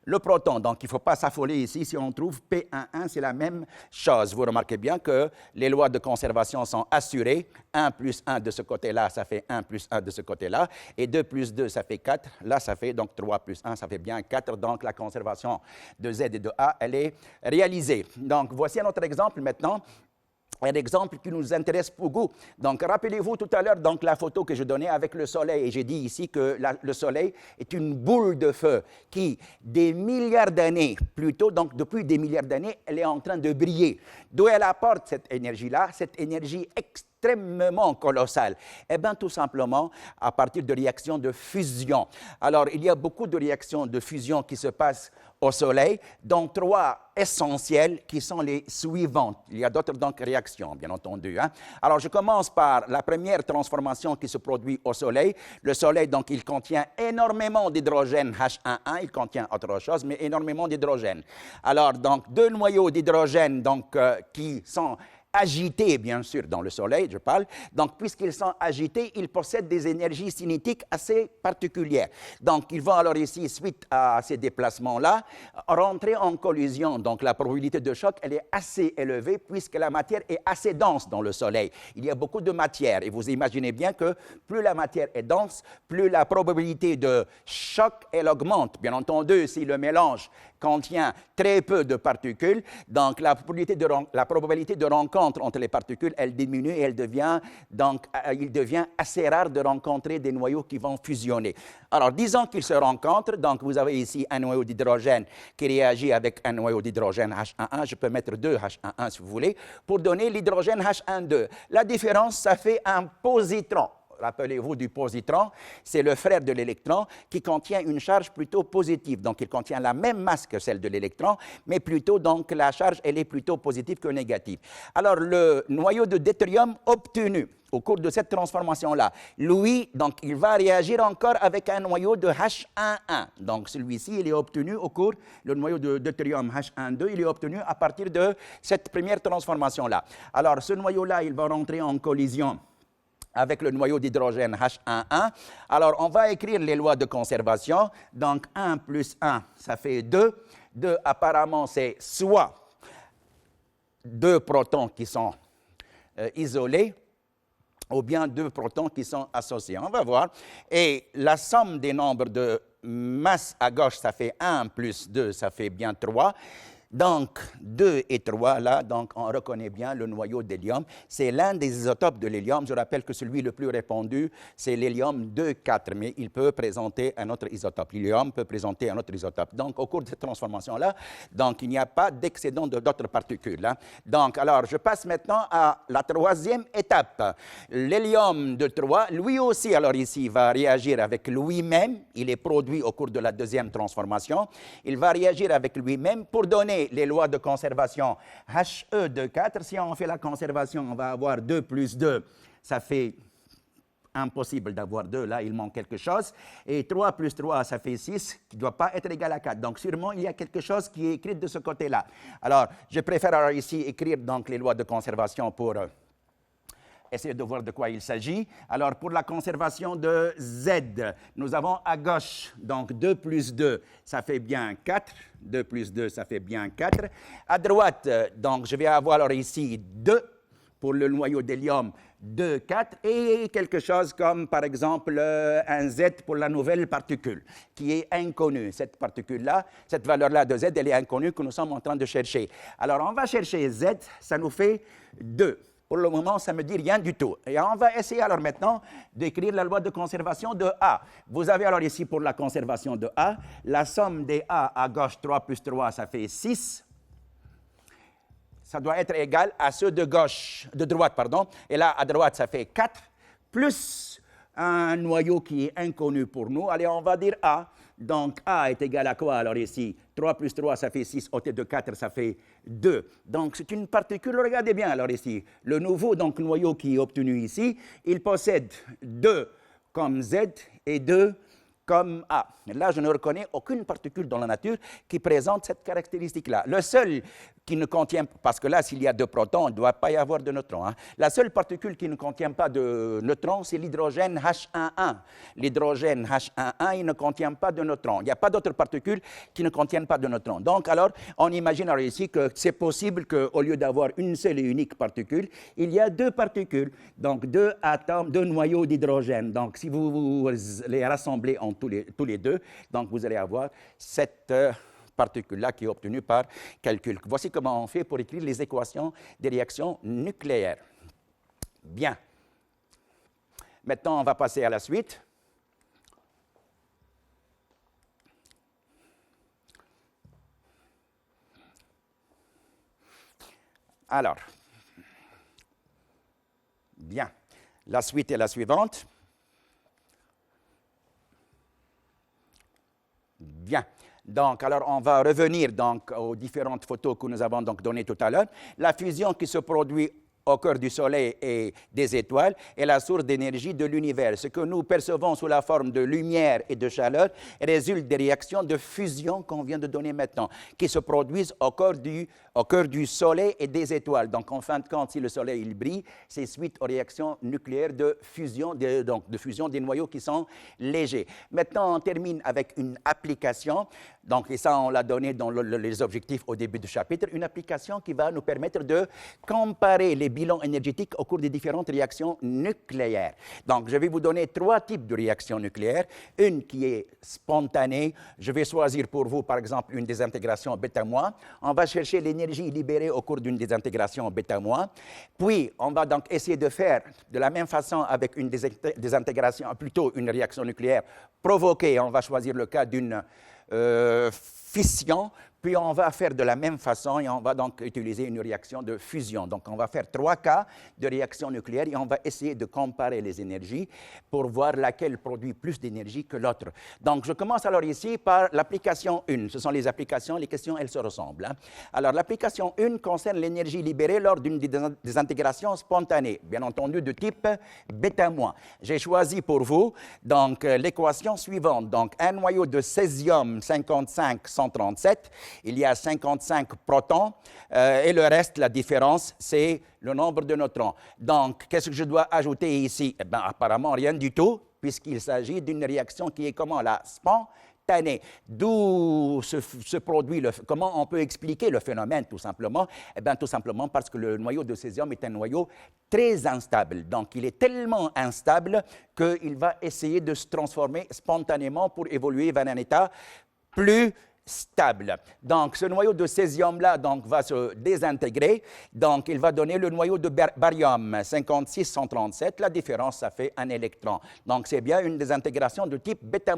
le proton. Donc, il ne faut pas s'affoler ici. Si on trouve P11, c'est la même chose. Vous remarquez bien que les lois de conservation sont assurées. 1 plus 1 de ce côté-là, ça fait 1 plus 1 de ce côté-là. Et 2 plus 2, ça fait 4. Là, ça fait donc 3 plus 1, ça fait bien 4. Donc, la conservation de Z et de A, elle est réalisée. Donc, voici un autre exemple maintenant. Un exemple qui nous intéresse beaucoup. Donc, rappelez-vous tout à l'heure donc, la photo que je donnais avec le Soleil. Et j'ai dit ici que le Soleil est une boule de feu qui, des milliards d'années, plutôt, donc depuis des milliards d'années, elle est en train de briller. D'où elle apporte cette énergie-là, cette énergie extrêmement colossale? Eh bien, tout simplement à partir de réactions de fusion. Alors, il y a beaucoup de réactions de fusion qui se passent au Soleil, dont 3 essentielles qui sont les suivantes. Il y a d'autres donc réactions, bien entendu. Alors, je commence par la première transformation qui se produit au Soleil. Le Soleil, donc, il contient énormément d'hydrogène H11, il contient autre chose, mais énormément d'hydrogène. Alors, donc, 2 noyaux d'hydrogène donc, qui sont agités, bien sûr, dans le Soleil, je parle. Donc, puisqu'ils sont agités, ils possèdent des énergies cinétiques assez particulières. Donc, ils vont alors ici, suite à ces déplacements-là, rentrer en collision. Donc, la probabilité de choc, elle est assez élevée puisque la matière est assez dense dans le Soleil. Il y a beaucoup de matière et vous imaginez bien que plus la matière est dense, plus la probabilité de choc, elle augmente. Bien entendu, si le mélange contient très peu de particules, donc la probabilité de rencontre entre les particules, elle diminue et il devient assez rare de rencontrer des noyaux qui vont fusionner. Alors, disons qu'ils se rencontrent, donc vous avez ici un noyau d'hydrogène qui réagit avec un noyau d'hydrogène H11, je peux mettre 2 H11 si vous voulez, pour donner l'hydrogène H12. La différence, ça fait un positron. Rappelez-vous du positron, c'est le frère de l'électron qui contient une charge plutôt positive. Donc, il contient la même masse que celle de l'électron, mais plutôt, donc, la charge, elle est plutôt positive que négative. Alors, le noyau de deutérium obtenu au cours de cette transformation-là, lui, donc, il va réagir encore avec un noyau de H11. Donc, celui-ci, il est obtenu au cours, le noyau de deutérium H12, il est obtenu à partir de cette première transformation-là. Alors, ce noyau-là, il va rentrer en collision avec le noyau d'hydrogène H11. Alors, on va écrire les lois de conservation. Donc, 1 plus 1, ça fait 2. 2, apparemment, c'est soit 2 protons qui sont isolés, ou bien 2 protons qui sont associés. On va voir. Et la somme des nombres de masse à gauche, ça fait 1 plus 2, ça fait bien 3. Donc, 2 et 3, là, donc, on reconnaît bien le noyau d'hélium. C'est l'un des isotopes de l'hélium. Je rappelle que celui le plus répandu, c'est l'hélium 2,4, mais il peut présenter un autre isotope. L'hélium peut présenter un autre isotope. Donc, au cours de cette transformation-là, donc, il n'y a pas d'excédent d'autres particules. Donc, alors, je passe maintenant à la 3e étape. L'hélium de 3, lui aussi, alors ici, va réagir avec lui-même. Il est produit au cours de la 2e transformation. Il va réagir avec lui-même pour donner les lois de conservation He de 4. Si on fait la conservation, on va avoir 2 plus 2, ça fait impossible d'avoir 2, là il manque quelque chose. Et 3 plus 3, ça fait 6, qui ne doit pas être égal à 4. Donc sûrement il y a quelque chose qui est écrit de ce côté-là. Alors je préfère alors ici écrire donc les lois de conservation pour essayer de voir de quoi il s'agit. Alors, pour la conservation de Z, nous avons à gauche, donc 2 plus 2, ça fait bien 4. 2 plus 2, ça fait bien 4. À droite, donc, je vais avoir alors ici 2 pour le noyau d'hélium, 2, 4, et quelque chose comme, par exemple, un Z pour la nouvelle particule, qui est inconnue. Cette particule-là, cette valeur-là de Z, elle est inconnue que nous sommes en train de chercher. Alors, on va chercher Z, ça nous fait 2. Pour le moment, ça ne me dit rien du tout. Et on va essayer alors maintenant d'écrire la loi de conservation de A. Vous avez alors ici pour la conservation de A, la somme des A à gauche, 3 plus 3, ça fait 6. Ça doit être égal à ceux de gauche, de droite, pardon. Et là, à droite, ça fait 4, plus un noyau qui est inconnu pour nous. Allez, on va dire A. Donc, A est égal à quoi alors ici? 3 plus 3, ça fait 6. Ôté de 4, ça fait 2. Donc, c'est une particule, regardez bien alors ici. Le nouveau donc, noyau qui est obtenu ici, il possède 2 comme Z et 2 comme A. Là, je ne reconnais aucune particule dans la nature qui présente cette caractéristique-là. Le seul qui ne contient, parce que là, s'il y a 2 protons, il ne doit pas y avoir de neutrons. La seule particule qui ne contient pas de neutrons, c'est l'hydrogène H11. L'hydrogène H11, il ne contient pas de neutrons. Il n'y a pas d'autres particules qui ne contiennent pas de neutrons. Donc, alors, on imagine alors ici que c'est possible qu'au lieu d'avoir une seule et unique particule, il y a 2 particules, donc 2 atomes, 2 noyaux d'hydrogène. Donc, si vous les rassemblez en tous les deux, donc vous allez avoir cette particule-là qui est obtenue par calcul. Voici comment on fait pour écrire les équations des réactions nucléaires. Bien. Maintenant, on va passer à la suite. Alors, bien. La suite est la suivante. Bien. Donc, alors, on va revenir donc, aux différentes photos que nous avons donc données tout à l'heure. La fusion qui se produit au cœur du Soleil et des étoiles est la source d'énergie de l'univers. Ce que nous percevons sous la forme de lumière et de chaleur résulte des réactions de fusion qu'on vient de donner maintenant, qui se produisent au cœur du Soleil et des étoiles. Donc, en fin de compte, si le Soleil il brille, c'est suite aux réactions nucléaires de fusion, de fusion des noyaux qui sont légers. Maintenant, on termine avec une application. Donc, et ça, on l'a donné dans les objectifs au début du chapitre, une application qui va nous permettre de comparer les bilans énergétiques au cours des différentes réactions nucléaires. Donc, je vais vous donner 3 types de réactions nucléaires. Une qui est spontanée. Je vais choisir pour vous, par exemple, une désintégration bêta-moins. On va chercher l'énergie libérée au cours d'une désintégration bêta-moins. Puis, on va donc essayer de faire de la même façon avec une désintégration, plutôt une réaction nucléaire provoquée. On va choisir le cas d'une fission, puis on va faire de la même façon et on va donc utiliser une réaction de fusion. Donc, on va faire 3 cas de réaction nucléaire et on va essayer de comparer les énergies pour voir laquelle produit plus d'énergie que l'autre. Donc, je commence alors ici par l'application 1. Ce sont les applications, les questions, elles se ressemblent. Alors, l'application 1 concerne l'énergie libérée lors d'une désintégration spontanée, bien entendu de type bêta-. J'ai choisi pour vous donc l'équation suivante. Donc, un noyau de césium 55-137, il y a 55 protons et le reste, la différence, c'est le nombre de neutrons. Donc, qu'est-ce que je dois ajouter ici? Eh bien, apparemment, rien du tout, puisqu'il s'agit d'une réaction qui est comment? La spontanée. D'où se produit, comment on peut expliquer le phénomène, tout simplement? Eh bien, tout simplement parce que le noyau de césium est un noyau très instable. Donc, il est tellement instable qu'il va essayer de se transformer spontanément pour évoluer vers un état plus stable. Donc, ce noyau de césium-là va se désintégrer. Donc, il va donner le noyau de barium 56-137. La différence, ça fait un électron. Donc, c'est bien une désintégration de type bêta-.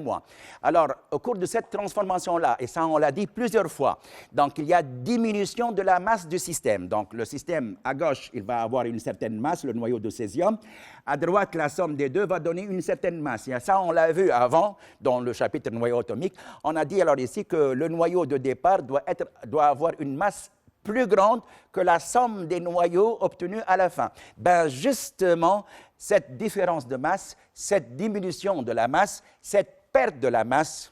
Alors, au cours de cette transformation-là, et ça, on l'a dit plusieurs fois, donc, il y a diminution de la masse du système. Donc, le système, à gauche, il va avoir une certaine masse, le noyau de césium. À droite, la somme des deux va donner une certaine masse. Et ça, on l'a vu avant, dans le chapitre noyau atomique. On a dit alors ici que le noyau de départ doit avoir une masse plus grande que la somme des noyaux obtenus à la fin. Ben justement, cette différence de masse, cette diminution de la masse, cette perte de la masse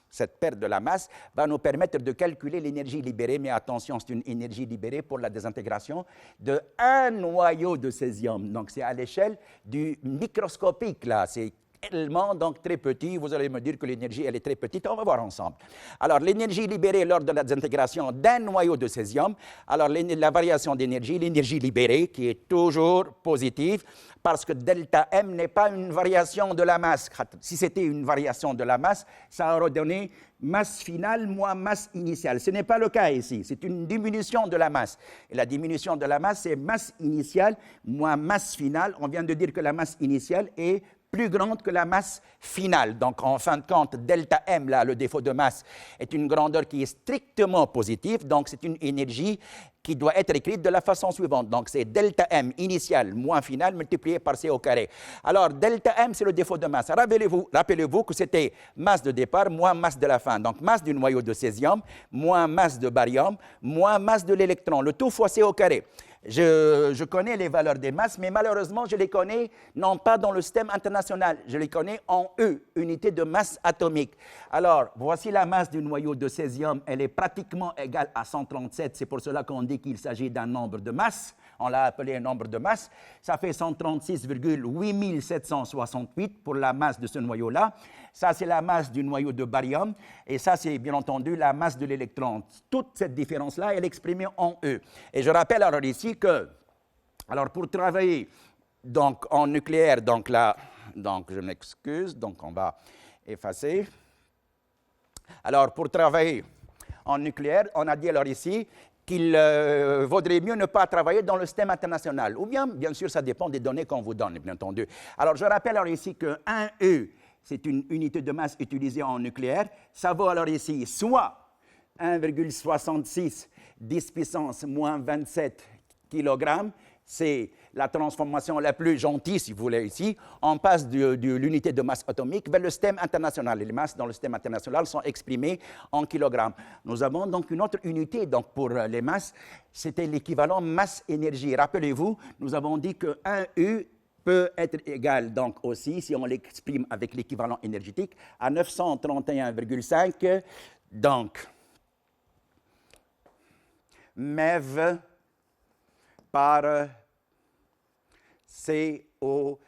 va nous permettre de calculer l'énergie libérée, mais attention, c'est une énergie libérée pour la désintégration de un noyau de césium. Donc, c'est à l'échelle du microscopique, là. C'est tellement donc très petit, vous allez me dire que l'énergie elle est très petite, on va voir ensemble. Alors l'énergie libérée lors de la désintégration d'un noyau de césium, alors la variation d'énergie, l'énergie libérée qui est toujours positive parce que delta M n'est pas une variation de la masse. Si c'était une variation de la masse, ça aurait donné masse finale moins masse initiale. Ce n'est pas le cas ici, c'est une diminution de la masse. Et la diminution de la masse, c'est masse initiale moins masse finale. On vient de dire que la masse initiale est plus grande que la masse finale. Donc, en fin de compte, delta M, là, le défaut de masse, est une grandeur qui est strictement positive. Donc, c'est une énergie qui doit être écrite de la façon suivante. Donc, c'est delta M initial moins final multiplié par C au carré. Alors, delta M, c'est le défaut de masse. Rappelez-vous que c'était masse de départ moins masse de la fin. Donc, masse du noyau de césium moins masse de barium moins masse de l'électron. Le tout fois C au carré. Je connais les valeurs des masses, mais malheureusement, je les connais non pas dans le système international, je les connais en E, unité de masse atomique. Alors, voici la masse du noyau de césium, elle est pratiquement égale à 137, c'est pour cela qu'on dit qu'il s'agit d'un nombre de masse, on l'a appelé un nombre de masse, ça fait 136,8768 pour la masse de ce noyau-là. Ça, c'est la masse du noyau de barium, et ça, c'est bien entendu la masse de l'électron. Toute cette différence-là, elle est exprimée en E. Et je rappelle alors ici que, alors pour travailler donc, en nucléaire, donc là, donc je m'excuse, donc on va effacer. Alors pour travailler en nucléaire, on a dit alors ici qu'il vaudrait mieux ne pas travailler dans le système international. Ou bien sûr, ça dépend des données qu'on vous donne, bien entendu. Alors je rappelle alors ici que 1E, c'est une unité de masse utilisée en nucléaire. Ça vaut alors ici soit 1,66 10 puissance moins 27 kg. C'est la transformation la plus gentille, si vous voulez, ici. On passe de l'unité de masse atomique vers le système international. Les masses dans le système international sont exprimées en kilogrammes. Nous avons donc une autre unité donc, pour les masses. C'était l'équivalent masse-énergie. Rappelez-vous, nous avons dit que 1U peut être égal donc aussi, si on l'exprime avec l'équivalent énergétique, à 931,5, donc MeV par C au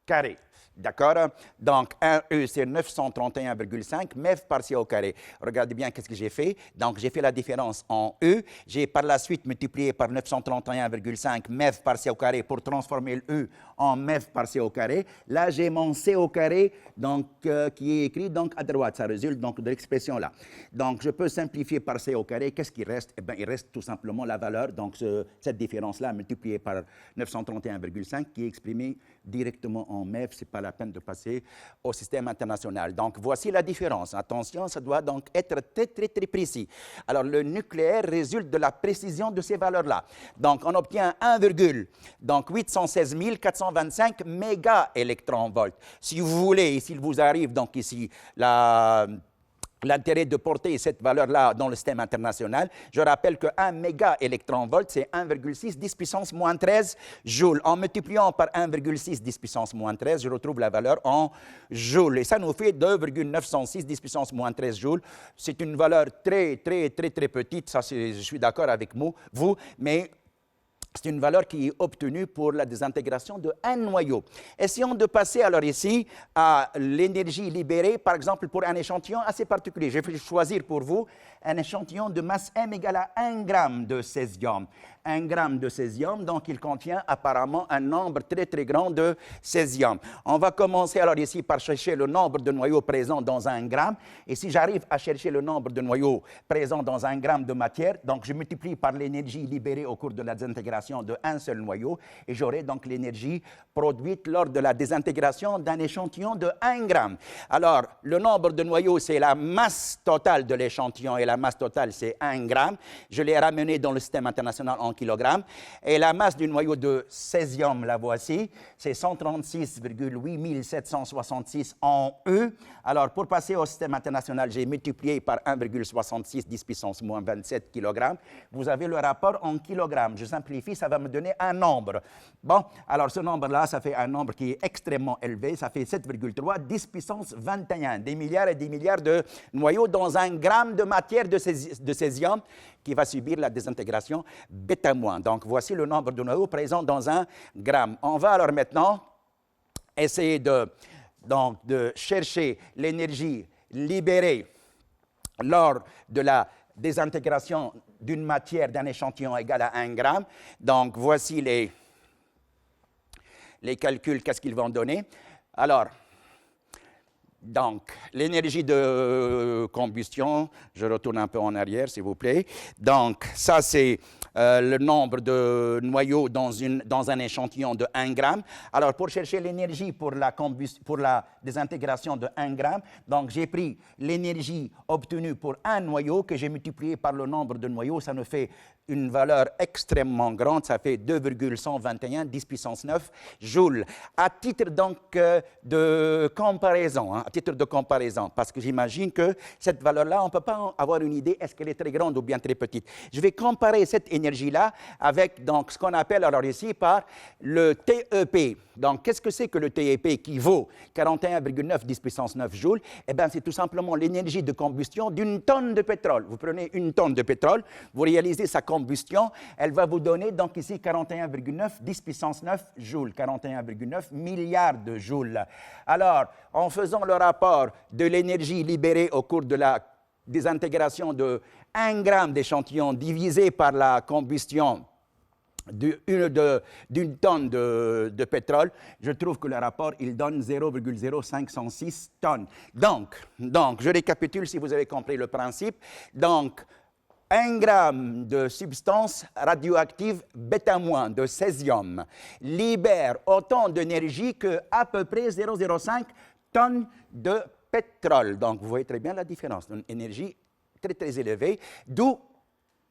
carré. D'accord? Donc, 1E, c'est 931,5, MEV par C au carré. Regardez bien qu'est-ce que j'ai fait. Donc, j'ai fait la différence en E. J'ai par la suite multiplié par 931,5 MEV par C au carré pour transformer le E en MEV par C au carré. Là, j'ai mon C au carré donc, qui est écrit donc, à droite. Ça résulte donc de l'expression là. Donc, je peux simplifier par C au carré. Qu'est-ce qui reste? Eh bien, il reste tout simplement la valeur. Donc, cette différence-là multipliée par 931,5 qui est exprimée directement en MEV. Ce n'est pas la peine de passer au système international. Donc, voici la différence. Attention, ça doit donc être très, très, très précis. Alors, le nucléaire résulte de la précision de ces valeurs-là. Donc, on obtient 1,816 425 mégaélectronvolts. Si vous voulez, s'il vous arrive, donc ici, l'intérêt de porter cette valeur-là dans le système international, je rappelle que 1 mégaélectronvolt, c'est 1,6 10 puissance moins 13 joules. En multipliant par 1,6 10 puissance moins 13, je retrouve la valeur en joules. Et ça nous fait 2,906 10 puissance moins 13 joules. C'est une valeur très, très, très, très petite. Ça, je suis d'accord avec vous, mais c'est une valeur qui est obtenue pour la désintégration de un noyau. Essayons de passer alors ici à l'énergie libérée, par exemple, pour un échantillon assez particulier. Je vais choisir pour vous un échantillon de masse M égale à 1 gramme de césium. 1 gramme de césium, donc il contient apparemment un nombre très très grand de césium. On va commencer alors ici par chercher le nombre de noyaux présents dans 1 gramme. Et si j'arrive à chercher le nombre de noyaux présents dans 1 gramme de matière, donc je multiplie par l'énergie libérée au cours de la désintégration de un seul noyau, et j'aurai donc l'énergie produite lors de la désintégration d'un échantillon de 1 gramme. Alors, le nombre de noyaux, c'est la masse totale de l'échantillon, et la masse totale, c'est 1 gramme. Je l'ai ramené dans le système international en kg. Et la masse du noyau de césium, la voici, c'est 136,8 766 en E. Alors, pour passer au système international, j'ai multiplié par 1,66 10 puissance moins 27 kg. Vous avez le rapport en kilogrammes. Je simplifie, ça va me donner un nombre. Bon, alors ce nombre-là, ça fait un nombre qui est extrêmement élevé. Ça fait 7,3 10 puissance 21. Des milliards et des milliards de noyaux dans un gramme de matière de césium qui va subir la désintégration bêta-. Donc, voici le nombre de noyaux présents dans un gramme. On va alors maintenant essayer de chercher l'énergie libérée lors de la désintégration d'une matière d'un échantillon égal à 1 gramme. Donc, voici les calculs, qu'est-ce qu'ils vont donner. Alors, donc, l'énergie de combustion, je retourne un peu en arrière, s'il vous plaît. Donc, ça, c'est le nombre de noyaux dans un échantillon de 1 gramme. Alors, pour chercher l'énergie pour la désintégration de 1 gramme, donc j'ai pris l'énergie obtenue pour un noyau que j'ai multiplié par le nombre de noyaux. Ça nous fait une valeur extrêmement grande, ça fait 2,121 10 puissance 9 joules. À titre donc de comparaison, parce que j'imagine que cette valeur-là, on ne peut pas avoir une idée, est-ce qu'elle est très grande ou bien très petite. Je vais comparer cette énergie-là avec donc, ce qu'on appelle alors ici par le TEP. Donc, qu'est-ce que c'est que le TEP qui vaut 41,9 10 puissance 9 joules? Eh bien, c'est tout simplement l'énergie de combustion d'une tonne de pétrole. Vous prenez une tonne de pétrole, vous réalisez sa combustion, elle va vous donner donc ici 41,9 10 puissance 9 joules, 41,9 milliards de joules. Alors, en faisant le rapport de l'énergie libérée au cours de la désintégration de 1 gramme d'échantillon divisé par la combustion d'une tonne de pétrole, je trouve que le rapport, il donne 0,0506 tonnes. Donc, je récapitule si vous avez compris le principe. Donc, 1 gramme de substance radioactive bêta- de césium libère autant d'énergie qu'à peu près 0,05 tonnes de pétrole. Donc, vous voyez très bien la différence. Une énergie très, très élevée, d'où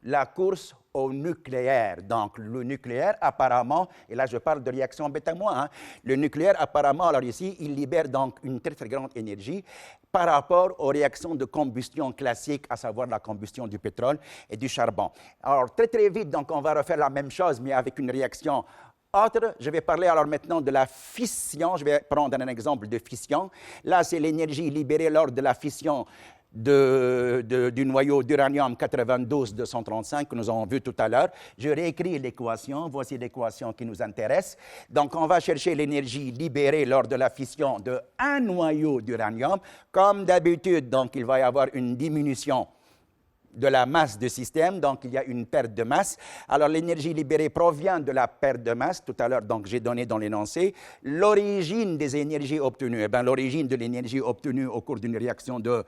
la course au nucléaire. Donc, le nucléaire, apparemment, et là, je parle de réaction bêta-, le nucléaire, apparemment, alors ici, il libère donc une très, très grande énergie par rapport aux réactions de combustion classiques, à savoir la combustion du pétrole et du charbon. Alors, très, très vite, donc, on va refaire la même chose, mais avec une réaction autre. Je vais parler alors maintenant de la fission. Je vais prendre un exemple de fission. Là, c'est l'énergie libérée lors de la fission du noyau d'uranium 92-235 que nous avons vu tout à l'heure. Je réécris l'équation. Voici l'équation qui nous intéresse. Donc, on va chercher l'énergie libérée lors de la fission d'un noyau d'uranium. Comme d'habitude, donc, il va y avoir une diminution de la masse du système, donc il y a une perte de masse. Alors l'énergie libérée provient de la perte de masse, tout à l'heure, donc j'ai donné dans l'énoncé. L'origine des énergies obtenues, eh bien l'origine de l'énergie obtenue au cours d'une réaction de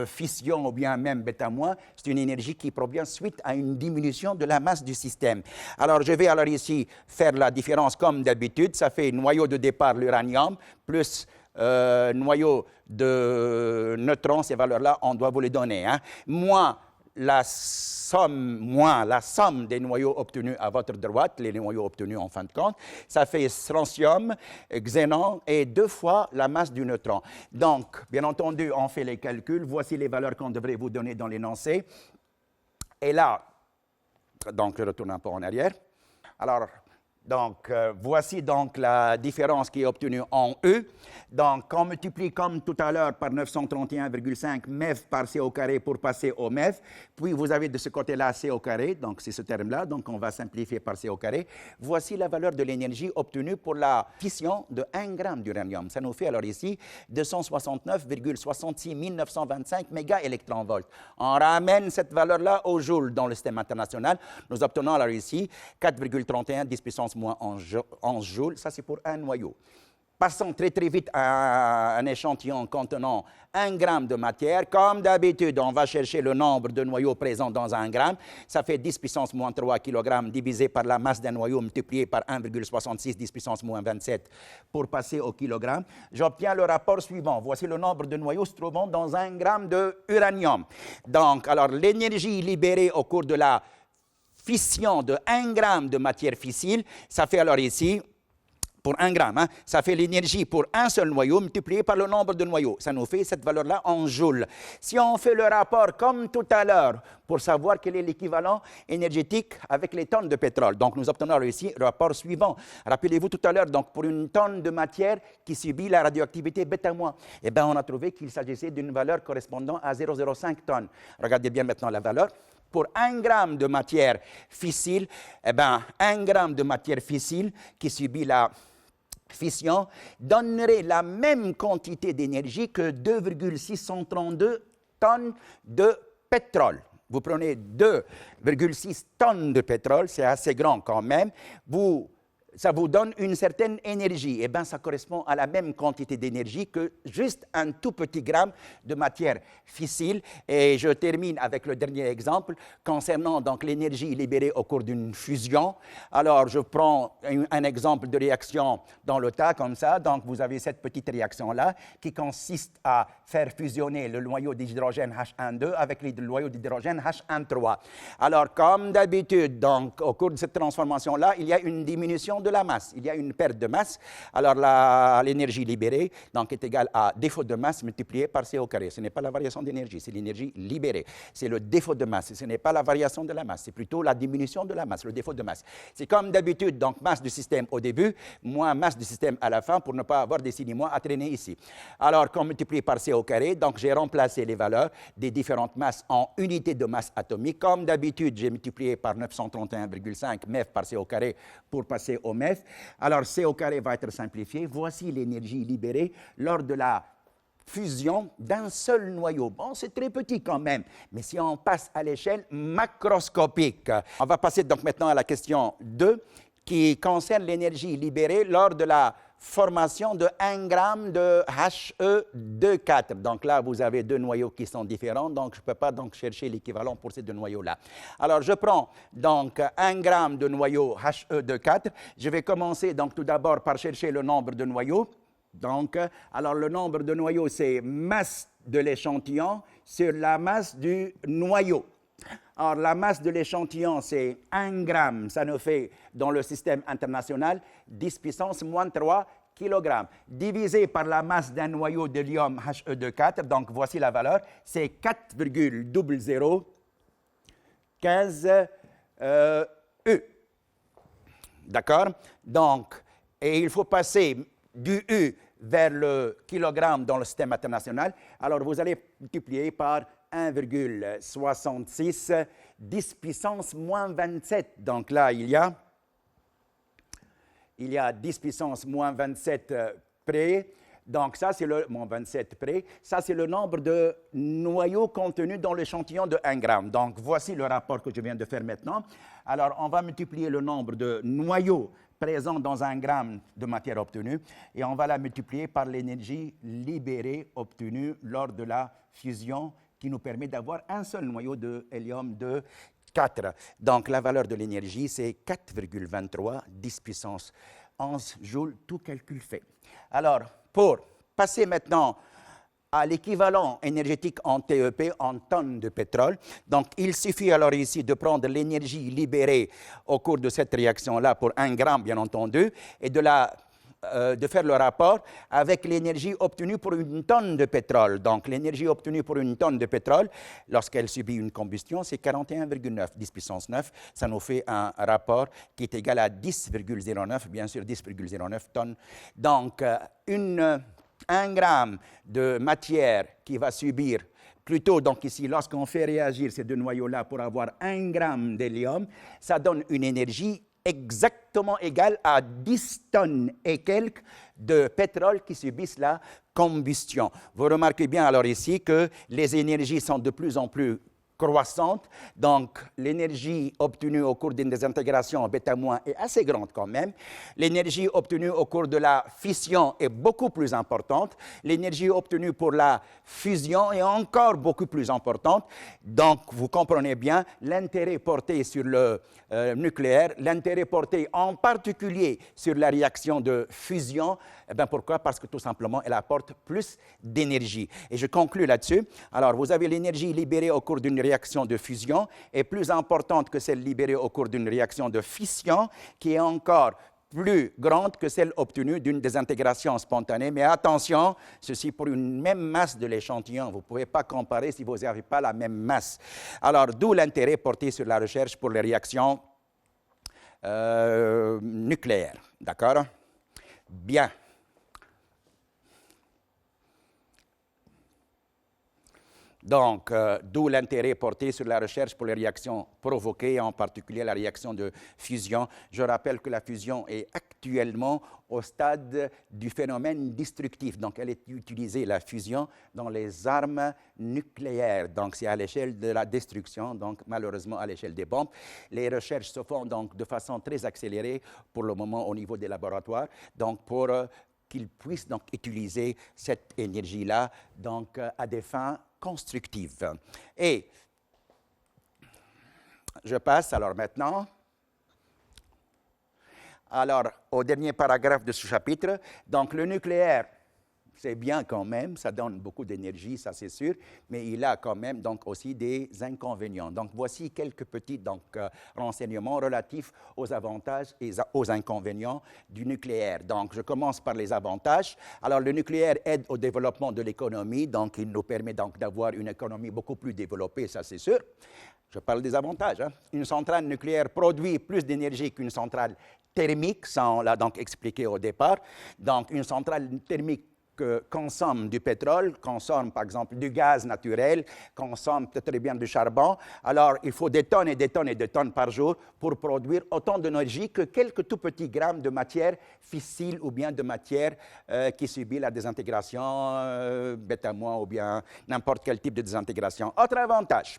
fission ou bien même bêta-, c'est une énergie qui provient suite à une diminution de la masse du système. Alors je vais alors ici faire la différence comme d'habitude, ça fait noyau de départ l'uranium plus noyau de neutrons, ces valeurs-là, on doit vous les donner. Moins la somme des noyaux obtenus à votre droite, les noyaux obtenus en fin de compte, ça fait strontium, xénon et 2 fois la masse du neutron. Donc, bien entendu, on fait les calculs. Voici les valeurs qu'on devrait vous donner dans l'énoncé. Et là, donc je retourne un peu en arrière. Alors, voici donc la différence qui est obtenue en E. Donc, on multiplie comme tout à l'heure par 931,5 MeV par C au carré pour passer au MeV. Puis, vous avez de ce côté-là C au carré, donc c'est ce terme-là. Donc, on va simplifier par C au carré. Voici la valeur de l'énergie obtenue pour la fission de 1 gramme d'uranium. Ça nous fait alors ici 269,66 925 mégaélectronvolts. On ramène cette valeur-là au joule dans le système international. Nous obtenons alors ici 4,31 10 puissance moins 11 joules, ça c'est pour un noyau. Passons très très vite à un échantillon contenant 1 gramme de matière. Comme d'habitude, on va chercher le nombre de noyaux présents dans 1 gramme. Ça fait 10 puissance moins 3 kg divisé par la masse d'un noyau multiplié par 1,66 10 puissance moins 27 pour passer au kilogramme. J'obtiens le rapport suivant. Voici le nombre de noyaux se trouvant dans 1 gramme d'uranium. Donc, alors l'énergie libérée au cours de la fission de 1 gramme de matière fissile, ça fait alors ici, pour 1 gramme, hein, ça fait l'énergie pour un seul noyau multiplié par le nombre de noyaux. Ça nous fait cette valeur-là en joules. Si on fait le rapport comme tout à l'heure pour savoir quel est l'équivalent énergétique avec les tonnes de pétrole, donc nous obtenons ici le rapport suivant. Rappelez-vous tout à l'heure, donc pour une tonne de matière qui subit la radioactivité bêta-, eh bien on a trouvé qu'il s'agissait d'une valeur correspondant à 0,05 tonnes. Regardez bien maintenant la valeur. Pour 1 gramme de matière fissile, eh bien 1 gramme de matière fissile qui subit la fission donnerait la même quantité d'énergie que 2,632 tonnes de pétrole. Vous prenez 2,6 tonnes de pétrole, c'est assez grand quand même, ça vous donne une certaine énergie. Eh bien, ça correspond à la même quantité d'énergie que juste un tout petit gramme de matière fissile. Et je termine avec le dernier exemple concernant donc l'énergie libérée au cours d'une fusion. Alors, je prends un exemple de réaction dans le tas comme ça. Donc, vous avez cette petite réaction-là qui consiste à faire fusionner le noyau d'hydrogène H12 avec le noyau d'hydrogène H13. Alors, comme d'habitude, donc, au cours de cette transformation-là, il y a une diminution de la masse. Il y a une perte de masse. Alors, l'énergie libérée donc, est égale à défaut de masse multiplié par C au carré. Ce n'est pas la variation d'énergie, c'est l'énergie libérée. C'est le défaut de masse. Ce n'est pas la variation de la masse, c'est plutôt la diminution de la masse, le défaut de masse. C'est comme d'habitude, donc masse du système au début, moins masse du système à la fin pour ne pas avoir des signes moins à traîner ici. Alors, qu'on multiplie par C au carré, donc j'ai remplacé les valeurs des différentes masses en unités de masse atomique. Comme d'habitude, j'ai multiplié par 931,5 MEF par C au carré pour passer au MEF. Alors, C au carré va être simplifié. Voici l'énergie libérée lors de la fusion d'un seul noyau. Bon, c'est très petit quand même, mais si on passe à l'échelle macroscopique, on va passer donc maintenant à la question 2 qui concerne l'énergie libérée lors de la formation de 1 gramme de HE24. Donc là, vous avez deux noyaux qui sont différents, donc je ne peux pas donc chercher l'équivalent pour ces deux noyaux-là. Alors, je prends donc 1 gramme de noyau HE24. Je vais commencer donc tout d'abord par chercher le nombre de noyaux. Donc, alors le nombre de noyaux, c'est masse de l'échantillon sur la masse du noyau. Alors, la masse de l'échantillon, c'est 1 gramme. Ça nous fait, dans le système international, 10 puissance moins 3 kg. Divisé par la masse d'un noyau de l'hélium HE24, donc voici la valeur, c'est 4,0015 U. D'accord? Donc, et il faut passer du U vers le kilogramme dans le système international. Alors, vous allez multiplier par 1,66 10 puissance moins 27. Donc là, il y a 10 puissance moins 27 près. Donc ça, c'est le moins 27 près. Ça, c'est le nombre de noyaux contenus dans l'échantillon de 1 gramme. Donc voici le rapport que je viens de faire maintenant. Alors, on va multiplier le nombre de noyaux présents dans 1 gramme de matière obtenue et on va la multiplier par l'énergie libérée obtenue lors de la fusion qui nous permet d'avoir un seul noyau de hélium de 4. Donc, la valeur de l'énergie, c'est 4,23 10 puissance 11 joules, tout calcul fait. Alors, pour passer maintenant à l'équivalent énergétique en TEP, en tonnes de pétrole, donc il suffit alors ici de prendre l'énergie libérée au cours de cette réaction-là pour 1 gramme, bien entendu, et de faire le rapport avec l'énergie obtenue pour une tonne de pétrole. Donc, l'énergie obtenue pour une tonne de pétrole, lorsqu'elle subit une combustion, c'est 41,9, 10 puissance 9. Ça nous fait un rapport qui est égal à 10,09, bien sûr, 10,09 tonnes. Donc, 1 gramme de matière qui va subir plutôt, donc ici, lorsqu'on fait réagir ces deux noyaux-là pour avoir 1 gramme d'hélium, ça donne une énergie exactement égale à 10 tonnes et quelques de pétrole qui subissent la combustion. Vous remarquez bien alors ici que les énergies sont de plus en plus croissante. Donc, l'énergie obtenue au cours d'une désintégration bêta- est assez grande quand même. L'énergie obtenue au cours de la fission est beaucoup plus importante. L'énergie obtenue pour la fusion est encore beaucoup plus importante. Donc, vous comprenez bien l'intérêt porté sur le nucléaire, l'intérêt porté en particulier sur la réaction de fusion. Eh bien, pourquoi? Parce que tout simplement, elle apporte plus d'énergie. Et je conclus là-dessus. Alors, vous avez l'énergie libérée au cours d'une réaction de fusion est plus importante que celle libérée au cours d'une réaction de fission, qui est encore plus grande que celle obtenue d'une désintégration spontanée. Mais attention, ceci pour une même masse de l'échantillon. Vous ne pouvez pas comparer si vous n'avez pas la même masse. Alors, d'où l'intérêt porté sur la recherche pour les réactions nucléaires. D'accord? Bien. Donc, d'où l'intérêt porté sur la recherche pour les réactions provoquées, en particulier la réaction de fusion. Je rappelle que la fusion est actuellement au stade du phénomène destructif. Donc, elle est utilisée, la fusion, dans les armes nucléaires. Donc, c'est à l'échelle de la destruction, donc malheureusement à l'échelle des bombes. Les recherches se font donc de façon très accélérée pour le moment au niveau des laboratoires. Donc, pour qu'ils puissent donc utiliser cette énergie-là donc à des fins constructives. Et je passe alors maintenant au dernier paragraphe de ce chapitre. Donc le nucléaire, c'est bien quand même, ça donne beaucoup d'énergie, ça c'est sûr, mais il a quand même donc aussi des inconvénients. Donc voici quelques petits renseignements relatifs aux avantages et aux inconvénients du nucléaire. Donc je commence par les avantages. Alors le nucléaire aide au développement de l'économie, donc il nous permet donc d'avoir une économie beaucoup plus développée, ça c'est sûr. Je parle des avantages. Hein. Une centrale nucléaire produit plus d'énergie qu'une centrale thermique, ça on l'a donc expliqué au départ. Donc une centrale thermique consomme du pétrole, consomme par exemple du gaz naturel, consomme peut-être bien du charbon. Alors, il faut des tonnes et des tonnes et des tonnes par jour pour produire autant d'énergie que quelques tout petits grammes de matière fissile ou bien de matière qui subit la désintégration bêta-moins ou bien n'importe quel type de désintégration. Autre avantage.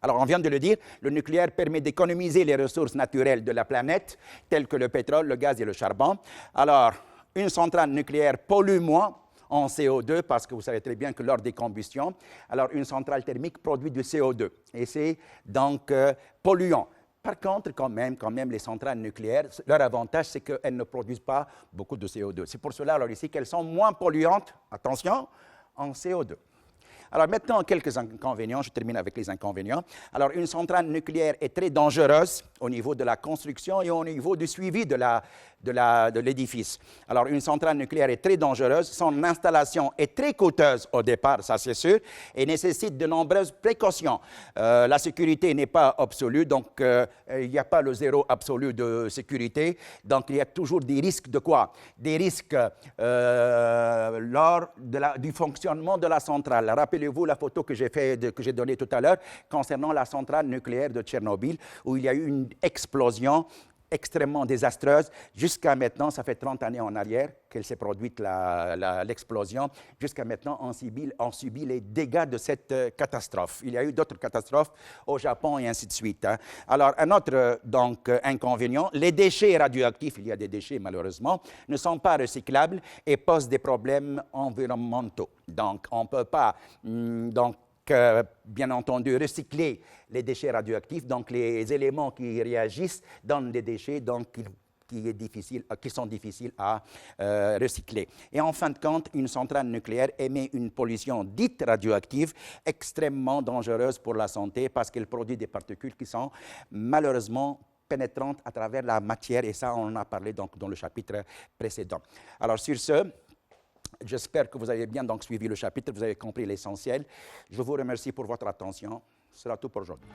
Alors, on vient de le dire, le nucléaire permet d'économiser les ressources naturelles de la planète, telles que le pétrole, le gaz et le charbon. Alors, une centrale nucléaire pollue moins en CO2 parce que vous savez très bien que lors des combustions, alors une centrale thermique produit du CO2 et c'est donc polluant. Par contre, quand même, les centrales nucléaires, leur avantage, c'est qu'elles ne produisent pas beaucoup de CO2. C'est pour cela, alors ici, qu'elles sont moins polluantes, attention, en CO2. Alors maintenant, quelques inconvénients, je termine avec les inconvénients. Alors une centrale nucléaire est très dangereuse au niveau de la construction et au niveau du suivi de l'édifice. Alors une centrale nucléaire est très dangereuse, son installation est très coûteuse au départ, ça c'est sûr, et nécessite de nombreuses précautions. La sécurité n'est pas absolue, donc il n'y a pas le zéro absolu de sécurité, donc il y a toujours des risques de quoi? Des risques lors du fonctionnement de la centrale. Rappelez-vous la photo que j'ai donnée tout à l'heure concernant la centrale nucléaire de Tchernobyl, où il y a eu une explosion extrêmement désastreuse. Jusqu'à maintenant, ça fait 30 années en arrière qu'elle s'est produite l'explosion. Jusqu'à maintenant, on subit les dégâts de cette catastrophe. Il y a eu d'autres catastrophes au Japon et ainsi de suite. Hein. Alors, un autre inconvénient, les déchets radioactifs, il y a des déchets malheureusement, ne sont pas recyclables et posent des problèmes environnementaux. Donc, on ne peut pas bien entendu, recycler les déchets radioactifs, donc les éléments qui réagissent donnent des déchets donc, qui sont difficiles à recycler. Et en fin de compte, une centrale nucléaire émet une pollution dite radioactive extrêmement dangereuse pour la santé parce qu'elle produit des particules qui sont malheureusement pénétrantes à travers la matière, et ça, on en a parlé donc, dans le chapitre précédent. Alors, sur ce, j'espère que vous avez bien donc suivi le chapitre, vous avez compris l'essentiel. Je vous remercie pour votre attention. Ce sera tout pour aujourd'hui.